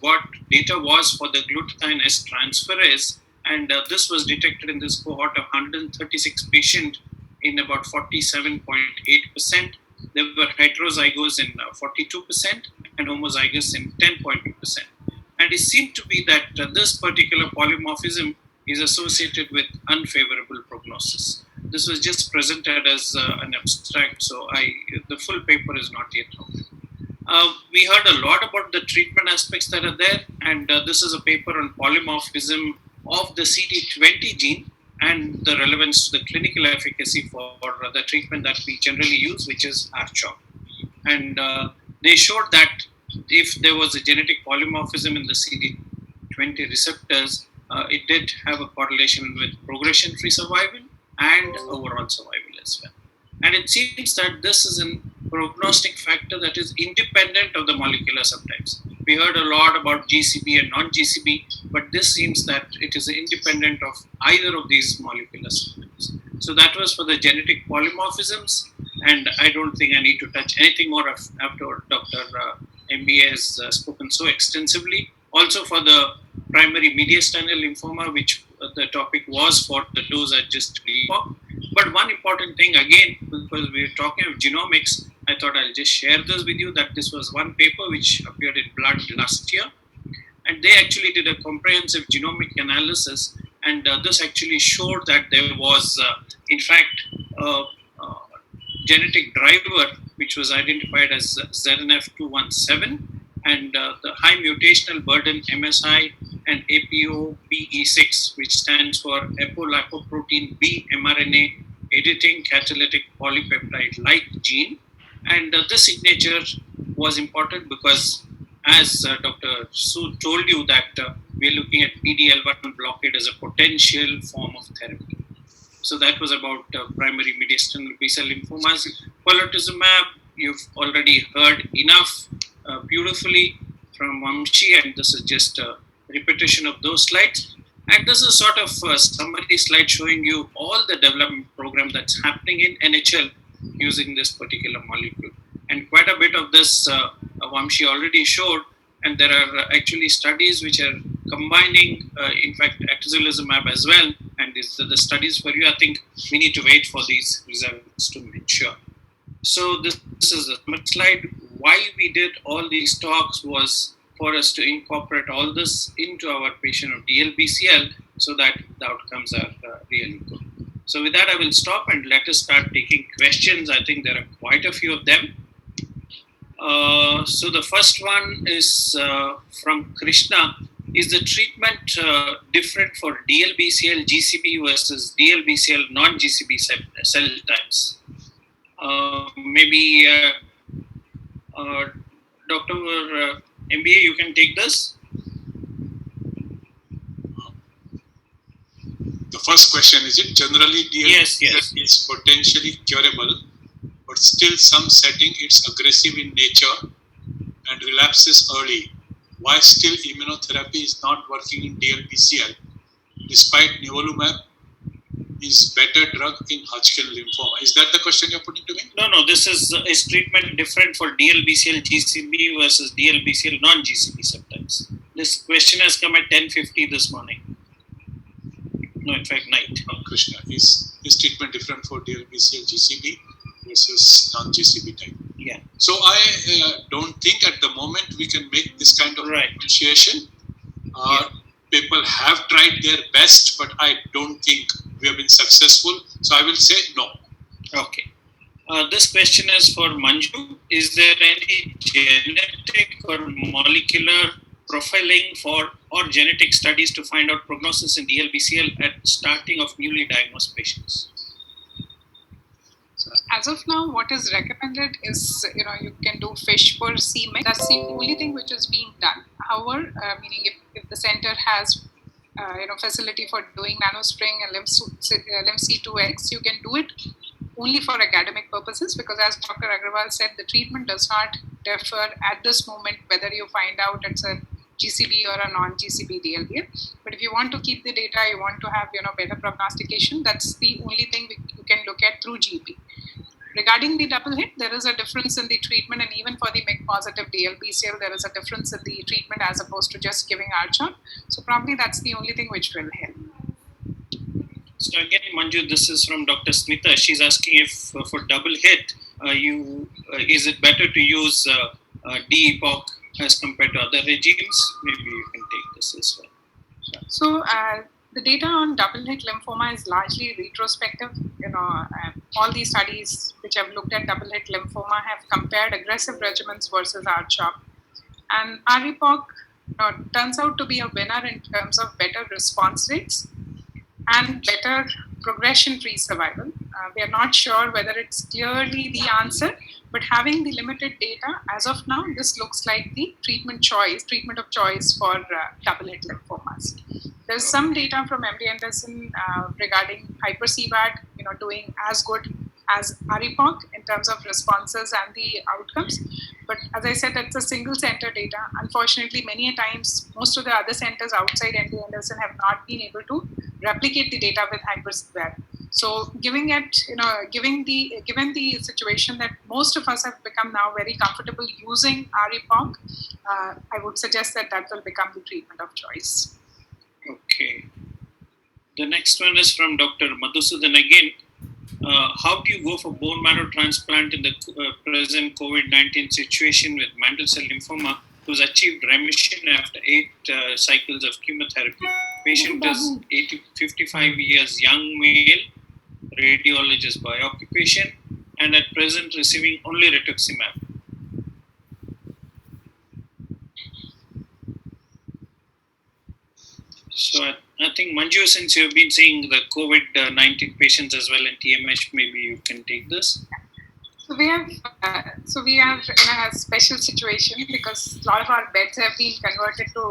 Speaker 2: got data was for the glutathione S transferase, and this was detected in this cohort of 136 patients in about 47.8%. They were heterozygous in 42% and homozygous in 10.2%. And it seemed to be that this particular polymorphism is associated with unfavorable prognosis. This was just presented as an abstract, so the full paper is not yet out. We heard a lot about the treatment aspects that are there, and this is a paper on polymorphism of the CD20 gene and the relevance to the clinical efficacy for the treatment that we generally use, which is R-CHOP. and they showed that if there was a genetic polymorphism in the CD20 receptors, it did have a correlation with progression-free survival and overall survival as well. And it seems that this is a prognostic factor that is independent of the molecular subtypes. We heard a lot about GCB and non-GCB, but this seems that it is independent of either of these molecular subtypes. So that was for the genetic polymorphisms, and I don't think I need to touch anything more after Dr. MBA has spoken so extensively. Also for the primary mediastinal lymphoma, which the topic was for the dose I just talked. But one important thing again, because we were talking of genomics, I thought I'll just share this with you that this was one paper which appeared in Blood last year, and they actually did a comprehensive genomic analysis, and this actually showed that there was, in fact, a genetic driver which was identified as ZNF217, and the high mutational burden MSI and APOBE6, which stands for apolipoprotein B mRNA editing catalytic polypeptide-like gene. And this signature was important because, as Dr. Sood told you, that we're looking at PD-L1 blockade as a potential form of therapy. So that was about primary mediastinal B-cell lymphomas. Polatuzumab, you've already heard enough beautifully from Vamshi, and this is just a repetition of those slides. And this is sort of a summary slide showing you all the development program that's happening in NHL using this particular molecule. And quite a bit of this Vamshi already showed, and there are actually studies which are combining, in fact, atezolizumab as well. And these are the studies for you. I think we need to wait for these results to mature. So this is the slide. Why we did all these talks was for us to incorporate all this into our patient of DLBCL so that the outcomes are really good. So with that, I will stop and let us start taking questions. I think there are quite a few of them. So the first one is from Krishna. Is the treatment different for DLBCL GCB versus DLBCL non-GCB cell types? Maybe Dr. MBA, you can take this.
Speaker 3: The first question, is it generally DLBCL
Speaker 2: Yes.
Speaker 3: is potentially curable, but still some setting it's aggressive in nature and relapses early? Why still immunotherapy is not working in DLBCL despite nivolumab is better drug in Hodgkin lymphoma? Is that the question you're putting to me?
Speaker 2: No. This is treatment different for DLBCL GCB versus DLBCL non-GCB subtypes. This question has come at 10:50 this morning. No, in fact, night.
Speaker 3: Krishna, is treatment different for DLBCL GCB versus non-GCB type?
Speaker 2: Yeah.
Speaker 3: So I don't think at the moment we can make this kind of differentiation. People have tried their best, but I don't think we have been successful. So I will say no.
Speaker 2: Okay. This question is for Manju. Is there any genetic or molecular profiling for or genetic studies to find out prognosis in DLBCL at starting of newly diagnosed patients?
Speaker 4: So as of now, what is recommended is, you can do FISH for c-MYC. That's the only thing which is being done. However, meaning if the center has, facility for doing NanoSpring and LymphC2X, you can do it only for academic purposes, because as Dr. Agrawal said, the treatment does not differ at this moment whether you find out it's a GCB or a non-GCB DLBL. But if you want to keep the data, you want to have better prognostication, that's the only thing you can look at through GP. Regarding the double hit, there is a difference in the treatment, and even for the MYC positive DLBCL, there is a difference in the treatment as opposed to just giving R-CHOP. So probably that's the only thing which will help.
Speaker 2: So again, Manju, this is from Dr. Smita. She's asking if for double hit, is it better to use DEPOC as compared to other regimes? Maybe you can take this as well.
Speaker 4: So the data on double hit lymphoma is largely retrospective. All these studies which have looked at double hit lymphoma have compared aggressive regimens versus R-CHOP. And REPOC turns out to be a winner in terms of better response rates and better progression-free survival. We are not sure whether it's clearly the answer, but having the limited data, as of now, this looks like the treatment of choice for double-hit lymphomas. There's some data from MD Anderson regarding hyper-CVAD, doing as good as REPOC in terms of responses and the outcomes. But as I said, that's a single center data. Unfortunately, many times, most of the other centers outside MD Anderson have not been able to replicate the data with hyper-CVAD. So, given the situation that most of us have become now very comfortable using REPOC, I would suggest that will become the treatment of choice.
Speaker 2: Okay. The next one is from Dr. Madhusudan again. How do you go for bone marrow transplant in the present COVID-19 situation with mantle cell lymphoma, who's achieved remission after 8 cycles of chemotherapy? Patient is 55 years young male, radiologist by occupation, and at present receiving only rituximab. So I think Manju, since you've been seeing the COVID-19 patients as well in TMH, maybe you can take this.
Speaker 4: So we are in a special situation because a lot of our beds have been converted to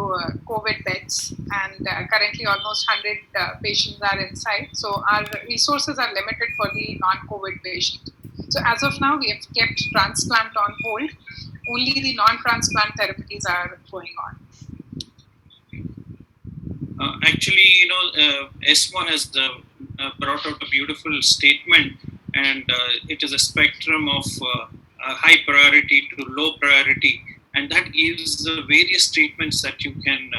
Speaker 4: COVID beds, and currently almost 100 patients are inside. So our resources are limited for the non-COVID patient. So as of now, we have kept transplant on hold. Only the non-transplant therapies are going on.
Speaker 2: Actually, ESMO has brought out a beautiful statement, and it is a spectrum of high priority to low priority, and that gives the various treatments that you can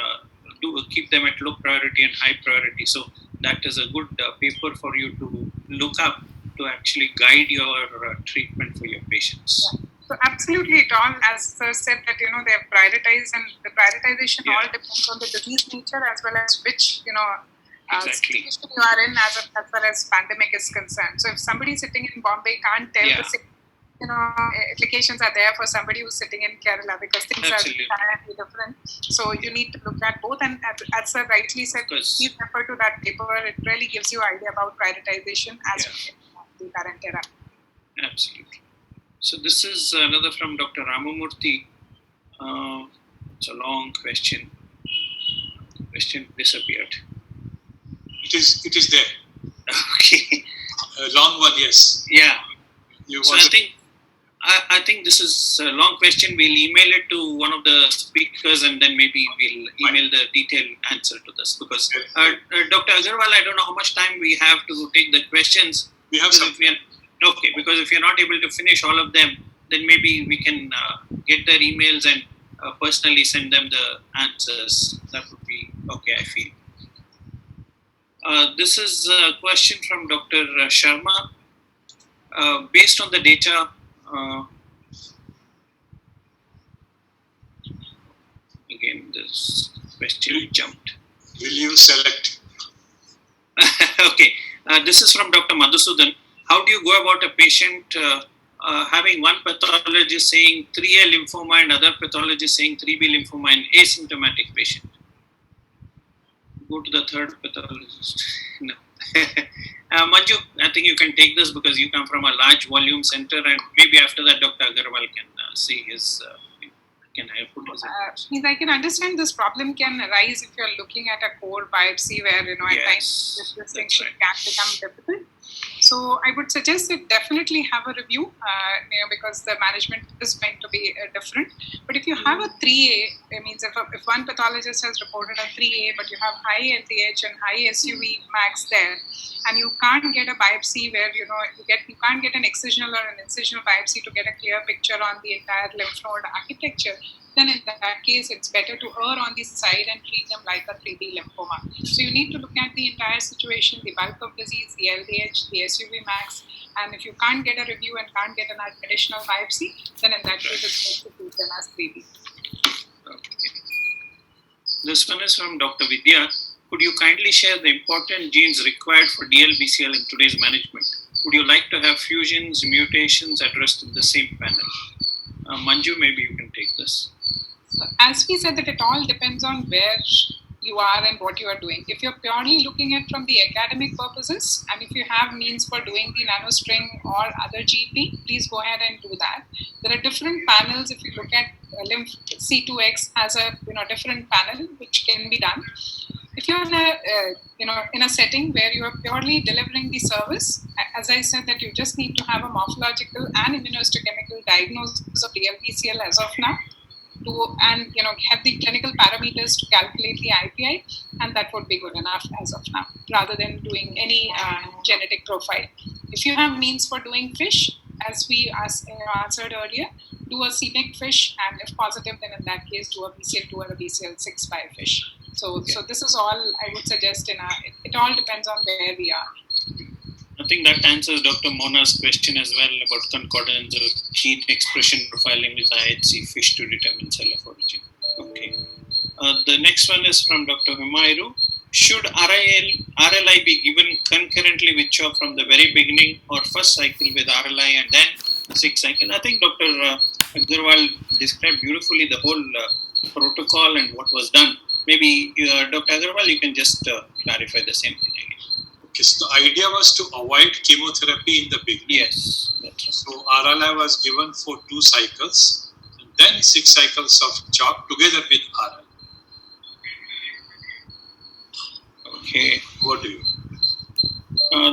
Speaker 2: keep them at low priority and high priority. So that is a good paper for you to look up to actually guide your treatment for your patients.
Speaker 4: Yeah. So absolutely, it all, as Sir said, that they have prioritized, and the prioritization all depends on the disease nature as well as which
Speaker 2: exactly.
Speaker 4: situation you are in as far as pandemic is concerned. So if somebody sitting in Bombay can't tell the same, applications are there for somebody who's sitting in Kerala because things
Speaker 2: absolutely.
Speaker 4: are entirely different. So you need to look at both, and as Sir rightly said, please refer to that paper. It really gives you idea about prioritization as the current era.
Speaker 2: Absolutely. So this is another from Dr. Ramamurthy. It's a long question. The question disappeared.
Speaker 3: It is there.
Speaker 2: Okay.
Speaker 3: A long one, yes.
Speaker 2: Yeah. So I think this is a long question. We'll email it to one of the speakers, and then maybe we'll email the detailed answer to this. Because Dr. Agarwal, I don't know how much time we have to take the questions.
Speaker 3: We have some.
Speaker 2: Okay, because if you're not able to finish all of them, then maybe we can get their emails and personally send them the answers. That would be okay, I feel. This is a question from Dr. Sharma. Based on the data, again, this question jumped.
Speaker 3: Will you select?
Speaker 2: Okay, this is from Dr. Madhusudan. How do you go about a patient having one pathologist saying 3A lymphoma and other pathologist saying 3B lymphoma in asymptomatic patient? Go to the third pathologist. No. Manju, I think you can take this because you come from a large volume center, and maybe after that Dr. Agarwal can see his
Speaker 4: means I can understand this problem can arise if you're looking at a core biopsy where at times this distinction can become difficult. So I would suggest that definitely have a review, because the management is going to be different. But if you have a 3A, it means if one pathologist has reported a 3A, but you have high LDH and high SUV max there, and you can't get a biopsy where you can't get an excisional or an incisional biopsy to get a clear picture on the entire lymph node architecture, then in that case it's better to err on the side and treat them like a 3D lymphoma. So you need to look at the entire situation, the bulk of disease, the LDH, the SUV max, and if you can't get a review and can't get an additional biopsy, then in that case it's better to treat them as 3D.
Speaker 2: Okay. This one is from Dr. Vidya. Could you kindly share the important genes required for Dlbcl in today's management? Would you like to have fusions, mutations addressed in the same panel? Manju, maybe you can take this.
Speaker 4: So as we said that it all depends on where you are and what you are doing. If you're purely looking at from the academic purposes, and if you have means for doing the nanostring or other GP, please go ahead and do that. There are different panels. If you look at lymph C2X has a different panel which can be done. If you're in a in a setting where you are purely delivering the service, as I said, that you just need to have a morphological and immunohistochemical diagnosis of Dlbcl as of now, and have the clinical parameters to calculate the IPI, and that would be good enough as of now, rather than doing any genetic profile. If you have means for doing fish, as we answered earlier, do a CMIC fish, and if positive, then in that case, do a BCL2 or a BCL6 by fish. So this is all I would suggest. It all depends on where we are.
Speaker 2: I think that answers Dr. Mona's question as well about concordance of gene expression profiling with IHC fish to determine cell of origin. Okay. The next one is from Dr. Humayru. Should RLI be given concurrently with CHOP from the very beginning, or first cycle with RLI and then 6 cycles? I think Dr. Agarwal described beautifully the whole protocol and what was done. Maybe Dr. Agarwal, you can just clarify the same thing again.
Speaker 3: Okay, so the idea was to avoid chemotherapy in the beginning.
Speaker 2: Yes, that's right.
Speaker 3: So RLI was given for 2 cycles, and then 6 cycles of CHOP together with RLI.
Speaker 2: Okay.
Speaker 3: What do you?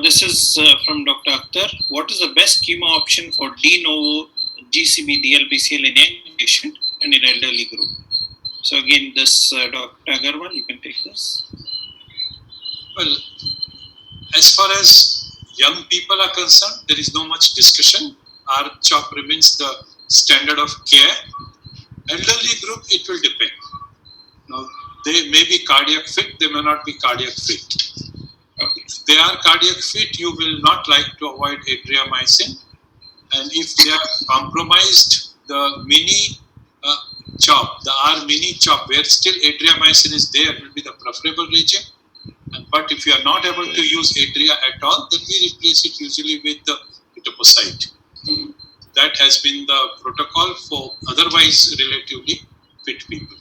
Speaker 2: This is from Dr. Akhtar. What is the best chemo option for de novo GCB DLBCL in young patient and in elderly group? So again, this Dr. Agarwal, you can take this.
Speaker 3: Well, as far as young people are concerned, there is no much discussion. R-CHOP remains the standard of care. Elderly group, it will depend. Now, they may be cardiac fit, they may not be cardiac fit. If they are cardiac fit, you will not like to avoid adriamycin. And if they are compromised, the mini CHOP, the R-mini CHOP, where still adriamycin is there, will be the preferable regime. But if you are not able to use adria at all, then we replace it usually with the etoposide. That has been the protocol for otherwise relatively fit people.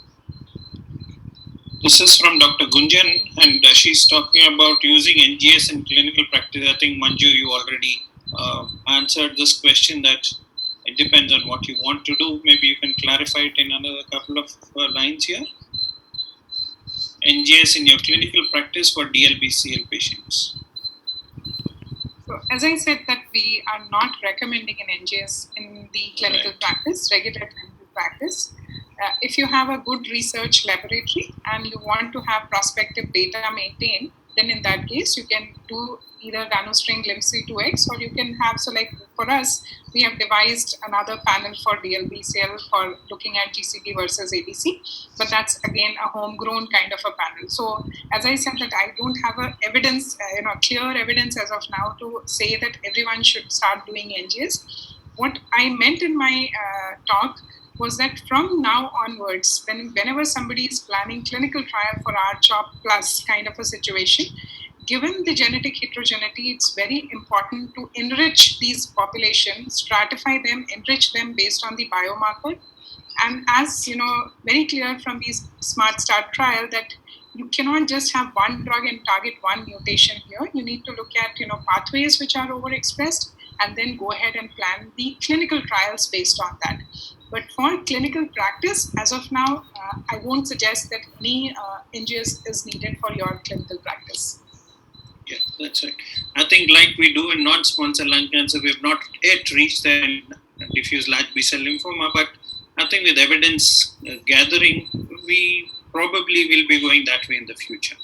Speaker 2: This is from Dr. Gunjan, and she's talking about using NGS in clinical practice. I think, Manju, you already answered this question, that it depends on what you want to do. Maybe you can clarify it in another couple of lines here. NGS in your clinical practice for DLBCL patients.
Speaker 4: So, as I said, that we are not recommending an NGS in the clinical practice, regular clinical practice. If you have a good research laboratory and you want to have prospective data maintained, then in that case, you can do either nanostring LIMC2X, or you can have, so like for us, we have devised another panel for DLBCL for looking at GCB versus ABC, but that's again a homegrown kind of a panel. So as I said, that I don't have a evidence, clear evidence as of now to say that everyone should start doing NGS. What I meant in my talk was that from now onwards, whenever somebody is planning clinical trial for R-CHOP plus kind of a situation, given the genetic heterogeneity, it's very important to enrich these populations, stratify them, enrich them based on the biomarker. And as very clear from these Smart Start trial, that you cannot just have one drug and target one mutation here. You need to look at pathways which are overexpressed, and then go ahead and plan the clinical trials based on that. But for clinical practice, as of now, I won't suggest that any NGS is needed for your clinical practice.
Speaker 2: Yeah, that's right. I think like we do in non-small cell lung cancer, we have not yet reached the diffuse large B-cell lymphoma, but I think with evidence gathering, we probably will be going that way in the future.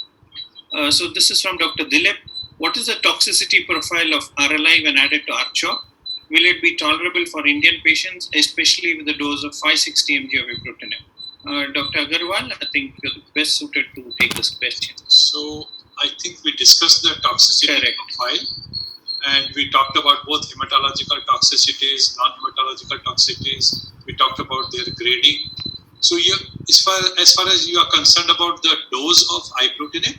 Speaker 2: So this is from Dr. Dilip. What is the toxicity profile of RLI when added to R-CHOP? Will it be tolerable for Indian patients, especially with a dose of 560 mg of ibrutinib? Dr. Agarwal, I think you're best suited to take this question.
Speaker 3: So I think we discussed the toxicity profile, and we talked about both hematological toxicities, non-hematological toxicities. We talked about their grading. So as far as you are concerned about the dose of ibrutinib,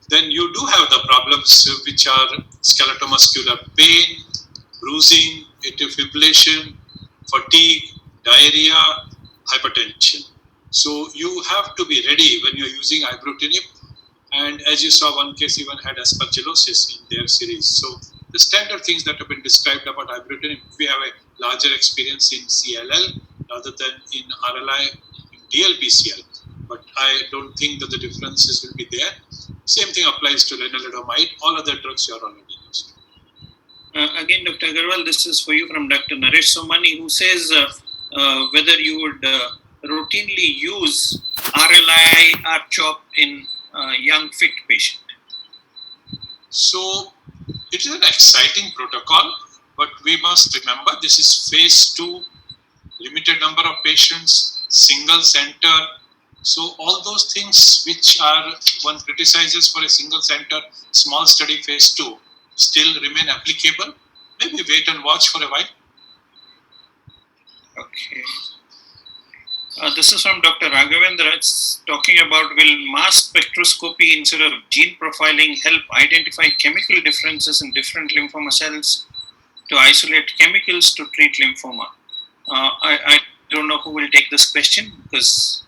Speaker 3: then you do have the problems which are skeletal-muscular pain, bruising, atrial fibrillation, fatigue, diarrhea, hypertension. So you have to be ready when you're using ibrutinib. And as you saw, one case even had aspergillosis in their series. So the standard things that have been described about ibrutinib, we have a larger experience in CLL rather than in RLI, in DLBCL. But I don't think that the differences will be there. Same thing applies to lenalidomide. All other drugs you are already used.
Speaker 2: Again, Dr. Agarwal, this is for you from Dr. Naresh Somani, who says whether you would routinely use RLI or CHOP in young fit patient.
Speaker 3: So it is an exciting protocol, but we must remember this is phase 2, limited number of patients, single center. So all those things which are one criticizes for a single center, small study phase 2 still remain applicable. Maybe wait and watch for a while.
Speaker 2: Okay. This is from Dr. Raghavendra. It's talking about, will mass spectroscopy instead of gene profiling help identify chemical differences in different lymphoma cells to isolate chemicals to treat lymphoma? I don't know who will take this question because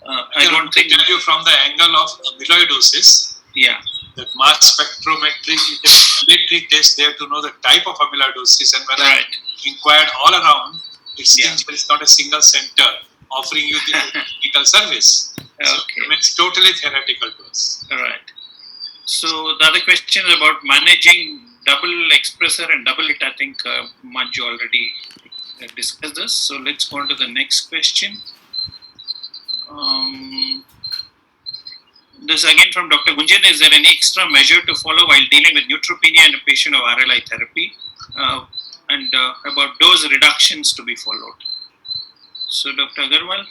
Speaker 2: I don't think.
Speaker 3: tell you from the angle of amyloidosis.
Speaker 2: Yeah.
Speaker 3: That mass spectrometry is a military test there to know the type of amyloidosis, and when I inquired all around, it seems there is not a single center offering you the clinical service. So it's totally theoretical to us.
Speaker 2: All right. So the other question is about managing double expressor and double hit. I think Manju already discussed this. So let's go on to the next question. This again from Dr. Gunjan. Is there any extra measure to follow while dealing with neutropenia in a patient of RLI therapy? And about dose reductions to be followed. So Dr. Agarwal?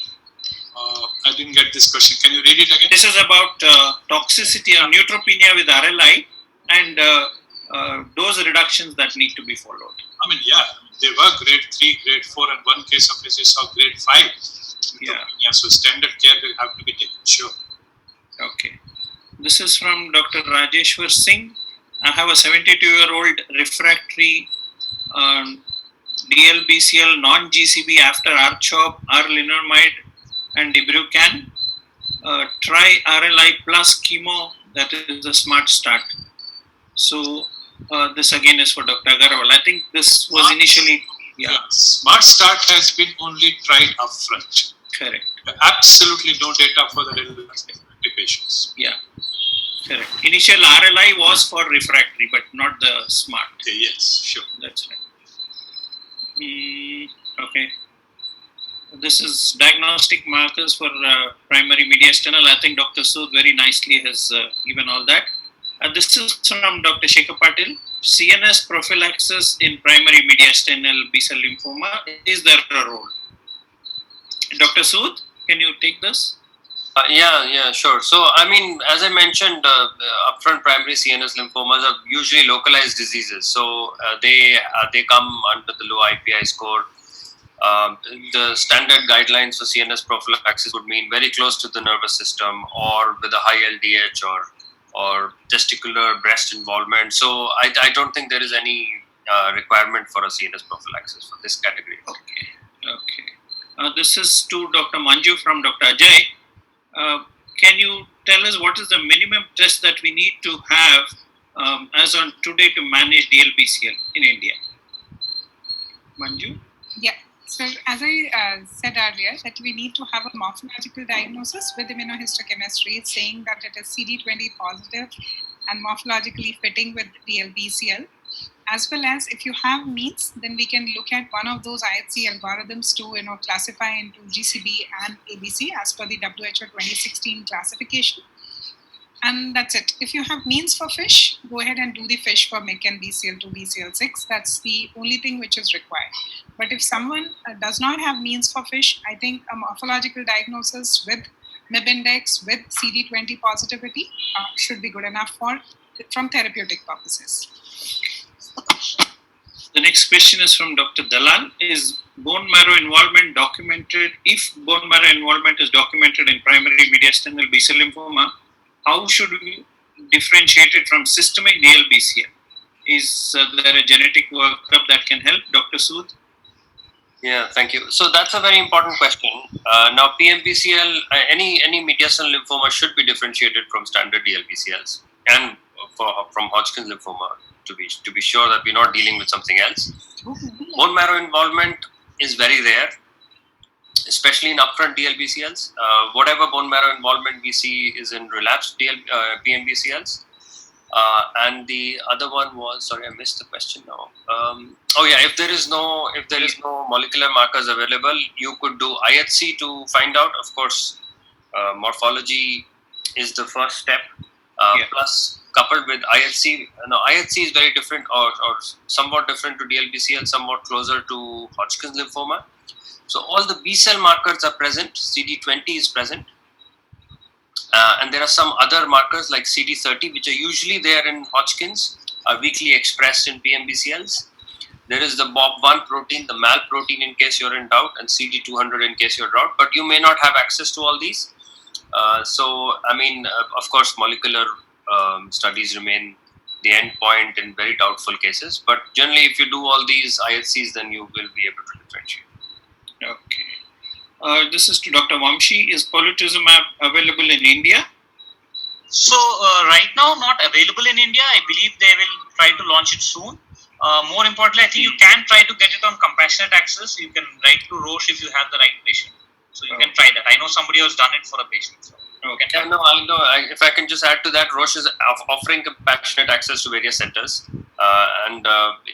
Speaker 3: I didn't get this question. Can you read it again?
Speaker 2: This is about toxicity or neutropenia with RLI and dose reductions that need to be followed.
Speaker 3: I mean, yeah, they were grade 3, grade 4, and one case of which is of grade 5. Yeah. So standard care will have to be taken, sure.
Speaker 2: Okay. This is from Dr. Rajeshwar Singh. I have a 72-year-old refractory Dlbcl non-GCB after R-CHOP, R-lenalidomide and Dlbcl. Try RLI plus chemo, that is a smart start. So this again is for Dr. Agarwal. I think this was initially...
Speaker 3: Yeah. Smart start has been only tried upfront.
Speaker 2: Correct.
Speaker 3: Absolutely no data for the refractory patients.
Speaker 2: Yeah. Correct. Initial RLI was for refractory, but not the smart.
Speaker 3: Okay, yes, sure.
Speaker 2: That's right. Okay. This is diagnostic markers for primary mediastinal. I think Dr. Sood very nicely has given all that. This is from Dr. Shekhar Patil. CNS prophylaxis in primary mediastinal B-cell lymphoma. Is there a role? Dr. Sood, can you take this?
Speaker 6: Yeah, sure. So, I mean, as I mentioned, upfront primary CNS lymphomas are usually localized diseases. So, they come under the low IPI score. The standard guidelines for CNS prophylaxis would mean very close to the nervous system or with a high LDH or testicular breast involvement. So, I don't think there is any requirement for a CNS prophylaxis for this category.
Speaker 2: Okay. This is to Dr. Manju from Dr. Ajay. Can you tell us what is the minimum test that we need to have as on today to manage Dlbcl in India? Manju?
Speaker 4: Yeah. So as I said earlier, that we need to have a morphological diagnosis with immunohistochemistry saying that it is CD20 positive and morphologically fitting with Dlbcl. As well as if you have means, then we can look at one of those IHC algorithms to classify into GCB and ABC as per the WHO 2016 classification. And that's it. If you have means for FISH, go ahead and do the FISH for MYC and BCL2, BCL6. That's the only thing which is required. But if someone does not have means for FISH, I think a morphological diagnosis with MIB index with CD20 positivity should be good enough from therapeutic purposes.
Speaker 2: The next question is from Dr. Dalal. Is bone marrow involvement documented? If bone marrow involvement is documented in primary mediastinal B-cell lymphoma, how should we differentiate it from systemic DLBCL? Is there a genetic workup that can help, Dr. Sood?
Speaker 6: Yeah, thank you. So that's a very important question. Now, PMBCL, any mediastinal lymphoma should be differentiated from standard DLBCLs and from Hodgkin's lymphoma to be sure that we're not dealing with something else. Bone marrow involvement is very rare, especially in upfront DLBCLs. Whatever bone marrow involvement we see is in relapsed PMBCLs. And the other one was, sorry, I missed the question now. Oh yeah, if there is no molecular markers available, you could do IHC to find out. Of course, morphology is the first step. Plus, coupled with IHC, IHC is very different or somewhat different to DLBCL, somewhat closer to Hodgkin's lymphoma. So all the B cell markers are present. CD20 is present. And there are some other markers like CD30, which are usually there in Hodgkin's, are weakly expressed in PMBCLs. There is the BOB1 protein, the MAL protein in case you're in doubt, and CD200 in case you're in doubt. But you may not have access to all these. Of course, molecular studies remain the end point in very doubtful cases. But generally, if you do all these IHCs, then you will be able to differentiate.
Speaker 2: Okay. This is to Dr. Vamshi. Is polituzumab available in India?
Speaker 7: So right now, not available in India. I believe they will try to launch it soon. More importantly, I think you can try to get it on compassionate access. You can write to Roche if you have the right patient. So you can try that. I know somebody has done it for a patient. So
Speaker 6: I know. If I can just add to that, Roche is offering compassionate access to various centers, and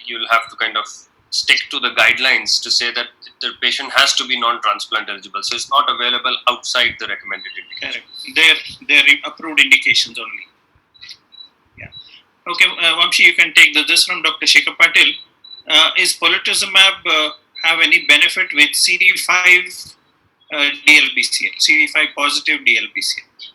Speaker 6: you'll have to kind of stick to the guidelines to say that the patient has to be non-transplant eligible. So it's not available outside the recommended indication.
Speaker 2: Correct. They're approved indications only. Yeah. Okay, Vamshi, you can take this from Dr. Shekhar Patil. Is polituzumab have any benefit with CD5 DLBCL, CD5 positive DLBCL?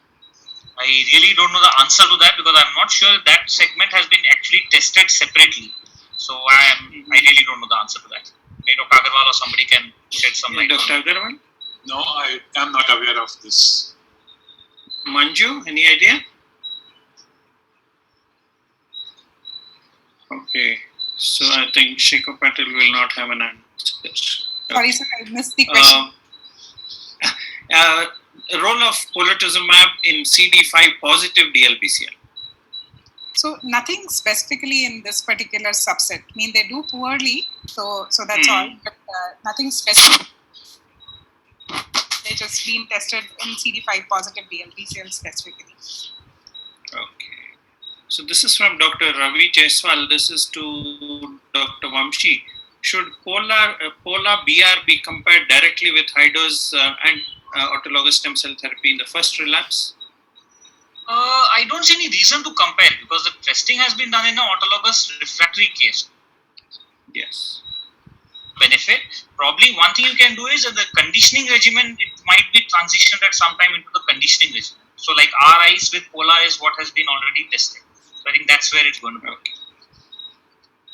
Speaker 7: I really don't know the answer to that because I'm not sure that segment has been actually tested separately. So I really don't know the answer to that. Maybe Dr. Agarwal or somebody can shed some light.
Speaker 2: Dr. Agarwal?
Speaker 3: No, I am not aware of this.
Speaker 2: Manju, any idea? Okay, so I think Shekhar Patil will not have an answer.
Speaker 4: Sorry, sir, I missed the question.
Speaker 2: Role of polituzumab in CD5 positive DLBCL.
Speaker 4: So nothing specifically in this particular subset. I mean, they do poorly, so that's all. But nothing specific. They just been tested in CD5 positive DLBCL specifically.
Speaker 2: Okay. So this is from Dr. Ravi Jaiswal. This is to Dr. Vamshi. Should Pola BR be compared directly with high dose and autologous stem cell therapy in the first relapse?
Speaker 7: I don't see any reason to compare because the testing has been done in an autologous refractory case.
Speaker 2: Yes.
Speaker 7: Benefit. Probably one thing you can do is that the conditioning regimen, it might be transitioned at some time into the conditioning regimen. So like RIs with Pola is what has been already tested. So I think that's where it's going to be.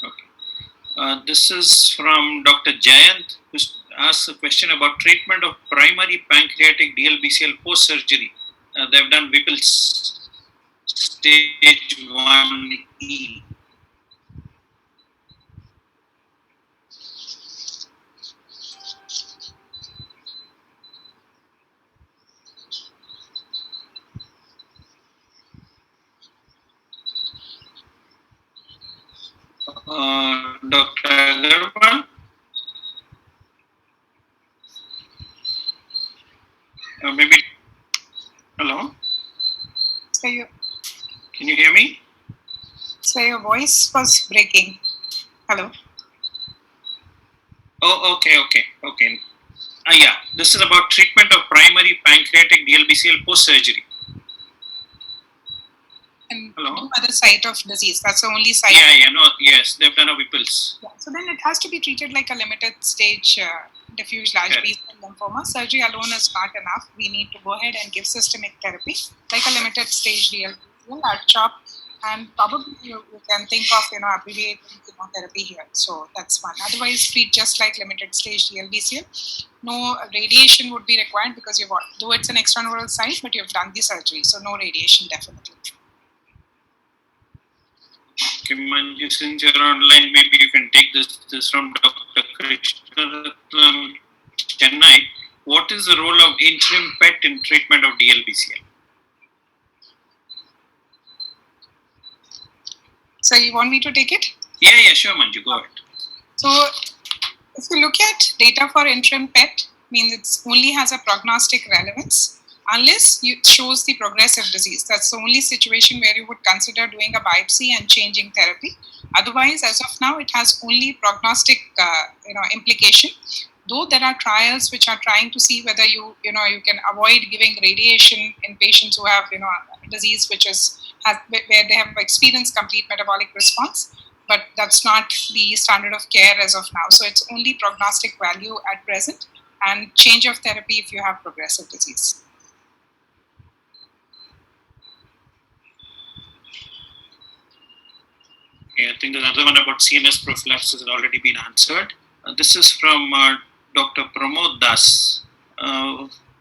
Speaker 2: Okay. This is from Dr. Jayant, who asks a question about treatment of primary pancreatic DLBCL post-surgery. They've done Whipple's stage 1E. Dr. Agarwal? Maybe. Hello?
Speaker 4: So
Speaker 2: Can you hear me?
Speaker 4: So your voice was breaking. Hello?
Speaker 2: Oh, okay. Yeah, this is about treatment of primary pancreatic DLBCL post-surgery.
Speaker 4: And
Speaker 2: Hello?
Speaker 4: no other site of disease. That's the only site.
Speaker 2: Yes, they've done a Whipple's.
Speaker 4: Yeah. So then it has to be treated like a limited stage diffuse large B-cell lymphoma. Surgery alone is not enough. We need to go ahead and give systemic therapy, like a limited stage DLBCL, R-CHOP, and probably you can think of abbreviating chemotherapy here. So that's one. Otherwise, treat just like limited stage DLBCL. No radiation would be required because though it's an extraneural site, but you've done the surgery, so no radiation definitely.
Speaker 2: Okay, Manju, since you're online, maybe you can take this from Dr. Krishnaratnam, Chennai. What is the role of interim PET in treatment of DLBCL?
Speaker 4: So you want me to take it?
Speaker 2: Yeah, sure, Manju, go ahead.
Speaker 4: So if you look at data for interim PET, means it only has a prognostic relevance unless it shows the progressive disease. That's the only situation where you would consider doing a biopsy and changing therapy. Otherwise, as of now, it has only prognostic implication. Though there are trials which are trying to see whether you can avoid giving radiation in patients who have disease where they have experienced complete metabolic response, but that's not the standard of care as of now. So it's only prognostic value at present and change of therapy if you have progressive disease.
Speaker 2: Okay, I think another one about CNS prophylaxis has already been answered. This is from Dr. Pramod Das.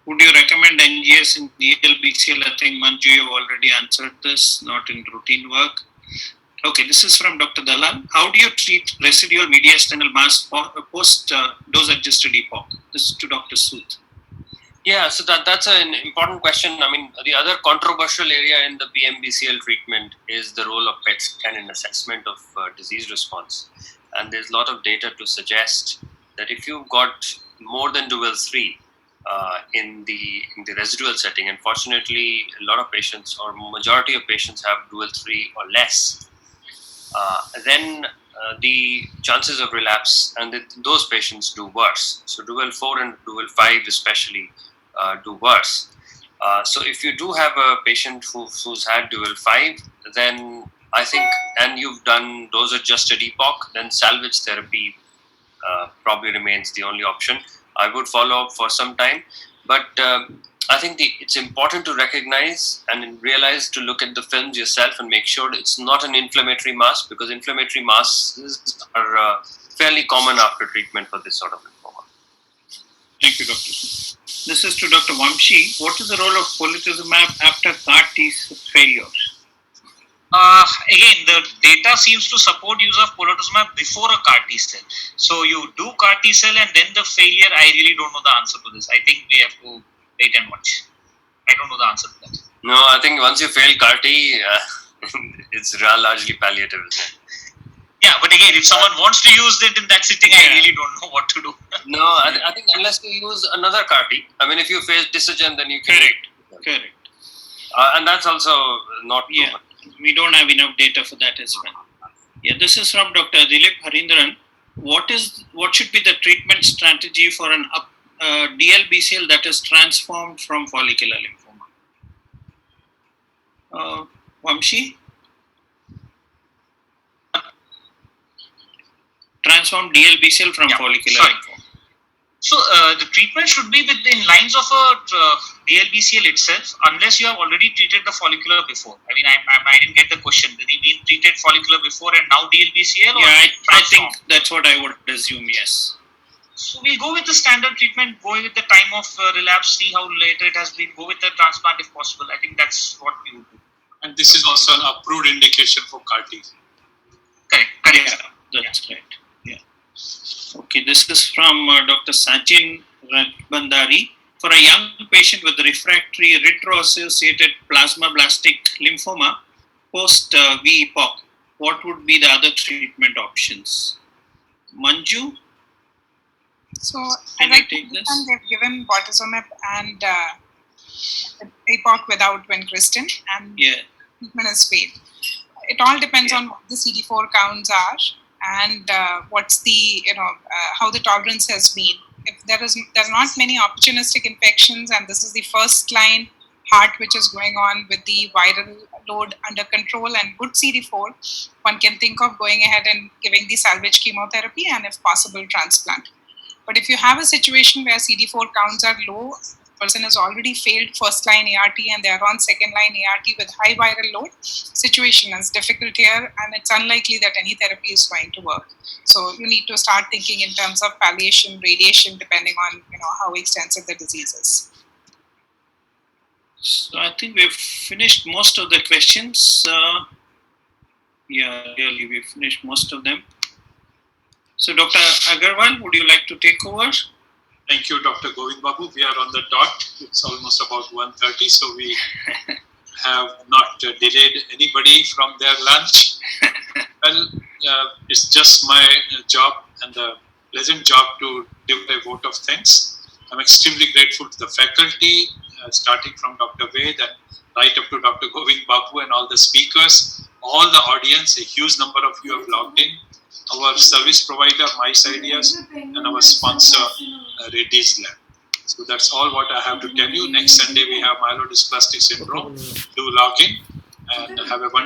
Speaker 2: Would you recommend NGS in DLBCL? I think Manju, you have already answered this, not in routine work. Okay, this is from Dr. Dalal. How do you treat residual mediastinal mass post dose adjusted epoch? This is to Dr. Sood.
Speaker 6: Yeah, so that's an important question. I mean, the other controversial area in the PMBCL treatment is the role of PET scan in assessment of disease response. And there's a lot of data to suggest that if you've got more than Dlbcl in the residual setting, unfortunately, a lot of patients or majority of patients have Dlbcl or less, then the chances of relapse and those patients do worse. So Dlbcl and Dlbcl especially do worse. So if you do have a patient who's had Dlbcl, then I think, and you've done dose adjusted epoch, then salvage therapy probably remains the only option. I would follow up for some time, but I think it's important to recognize and realize to look at the films yourself and make sure it's not an inflammatory mass, because inflammatory masses are fairly common after treatment for this sort of lymphoma.
Speaker 2: Thank you, Dr. This is to Dr. Vamshi. What is the role of polituzumab after CAR T failures?
Speaker 7: Again, the data seems to support use of polituzumab before a CAR T cell. So you do CAR T cell and then the failure, I really don't know the answer to this. I think we have to wait and watch. I don't know the answer to that.
Speaker 6: No, I think once you fail CAR T, it's largely palliative, isn't it?
Speaker 7: Yeah, but again, if someone wants to use it in that setting, I really don't know what to do.
Speaker 6: No, I think unless you use another CAR T, I mean, if you fail Tisagen, then you can.
Speaker 2: Correct.
Speaker 6: And that's also not too much.
Speaker 2: We don't have enough data for that as well. Yeah, this is from Dr. Dilip Harindran. What should be the treatment strategy for an DLBCL that is transformed from follicular lymphoma? Vamshi? Transform DLBCL from follicular lymphoma.
Speaker 7: So the treatment should be within lines of a DLBCL itself, unless you have already treated the follicular before. I mean, I didn't get the question. Did he mean treated follicular before and now DLBCL? Or
Speaker 2: yeah, I think that's what I would assume, yes.
Speaker 7: So we'll go with the standard treatment, go with the time of relapse, see how later it has been, go with the transplant if possible. I think that's what we would do.
Speaker 3: And this is also an approved indication for CAR T.
Speaker 7: Correct.
Speaker 2: Yeah, that's right. Yeah. Okay, this is from Dr. Sachin Bandari. For a young patient with refractory retro-associated plasmablastic lymphoma post V-epoch, what would be the other treatment options? Manju?
Speaker 4: So as I think they've given bortezomib and epoch without vincristine, and treatment has failed. It all depends on what the CD4 counts are and what's the how the tolerance has been. If there's not many opportunistic infections and this is the first line heart which is going on with the viral load under control and good CD4, one can think of going ahead and giving the salvage chemotherapy and if possible transplant. But if you have a situation where CD4 counts are low, the person has already failed first line ART and they are on second line ART with high viral load, situation is difficult here and it's unlikely that any therapy is going to work. So you need to start thinking in terms of palliation, radiation, depending on how extensive the disease is.
Speaker 2: So I think we've finished most of the questions. Yeah, really, we've finished most of them. So, Dr. Agarwal, would you like to take over?
Speaker 3: Thank you, Dr. Govind Babu. We are on the dot. It's almost about 1:30, so we have not delayed anybody from their lunch. Well, it's just my job and a pleasant job to give a vote of thanks. I'm extremely grateful to the faculty, starting from Dr. Ved and right up to Dr. Govind Babu and all the speakers, all the audience. A huge number of you have logged in. Our service provider, Mice Ideas, and our sponsor, Reddy's Lab. So that's all what I have to tell you. Next Sunday we have myelodysplastic syndrome. Do log in and have a wonderful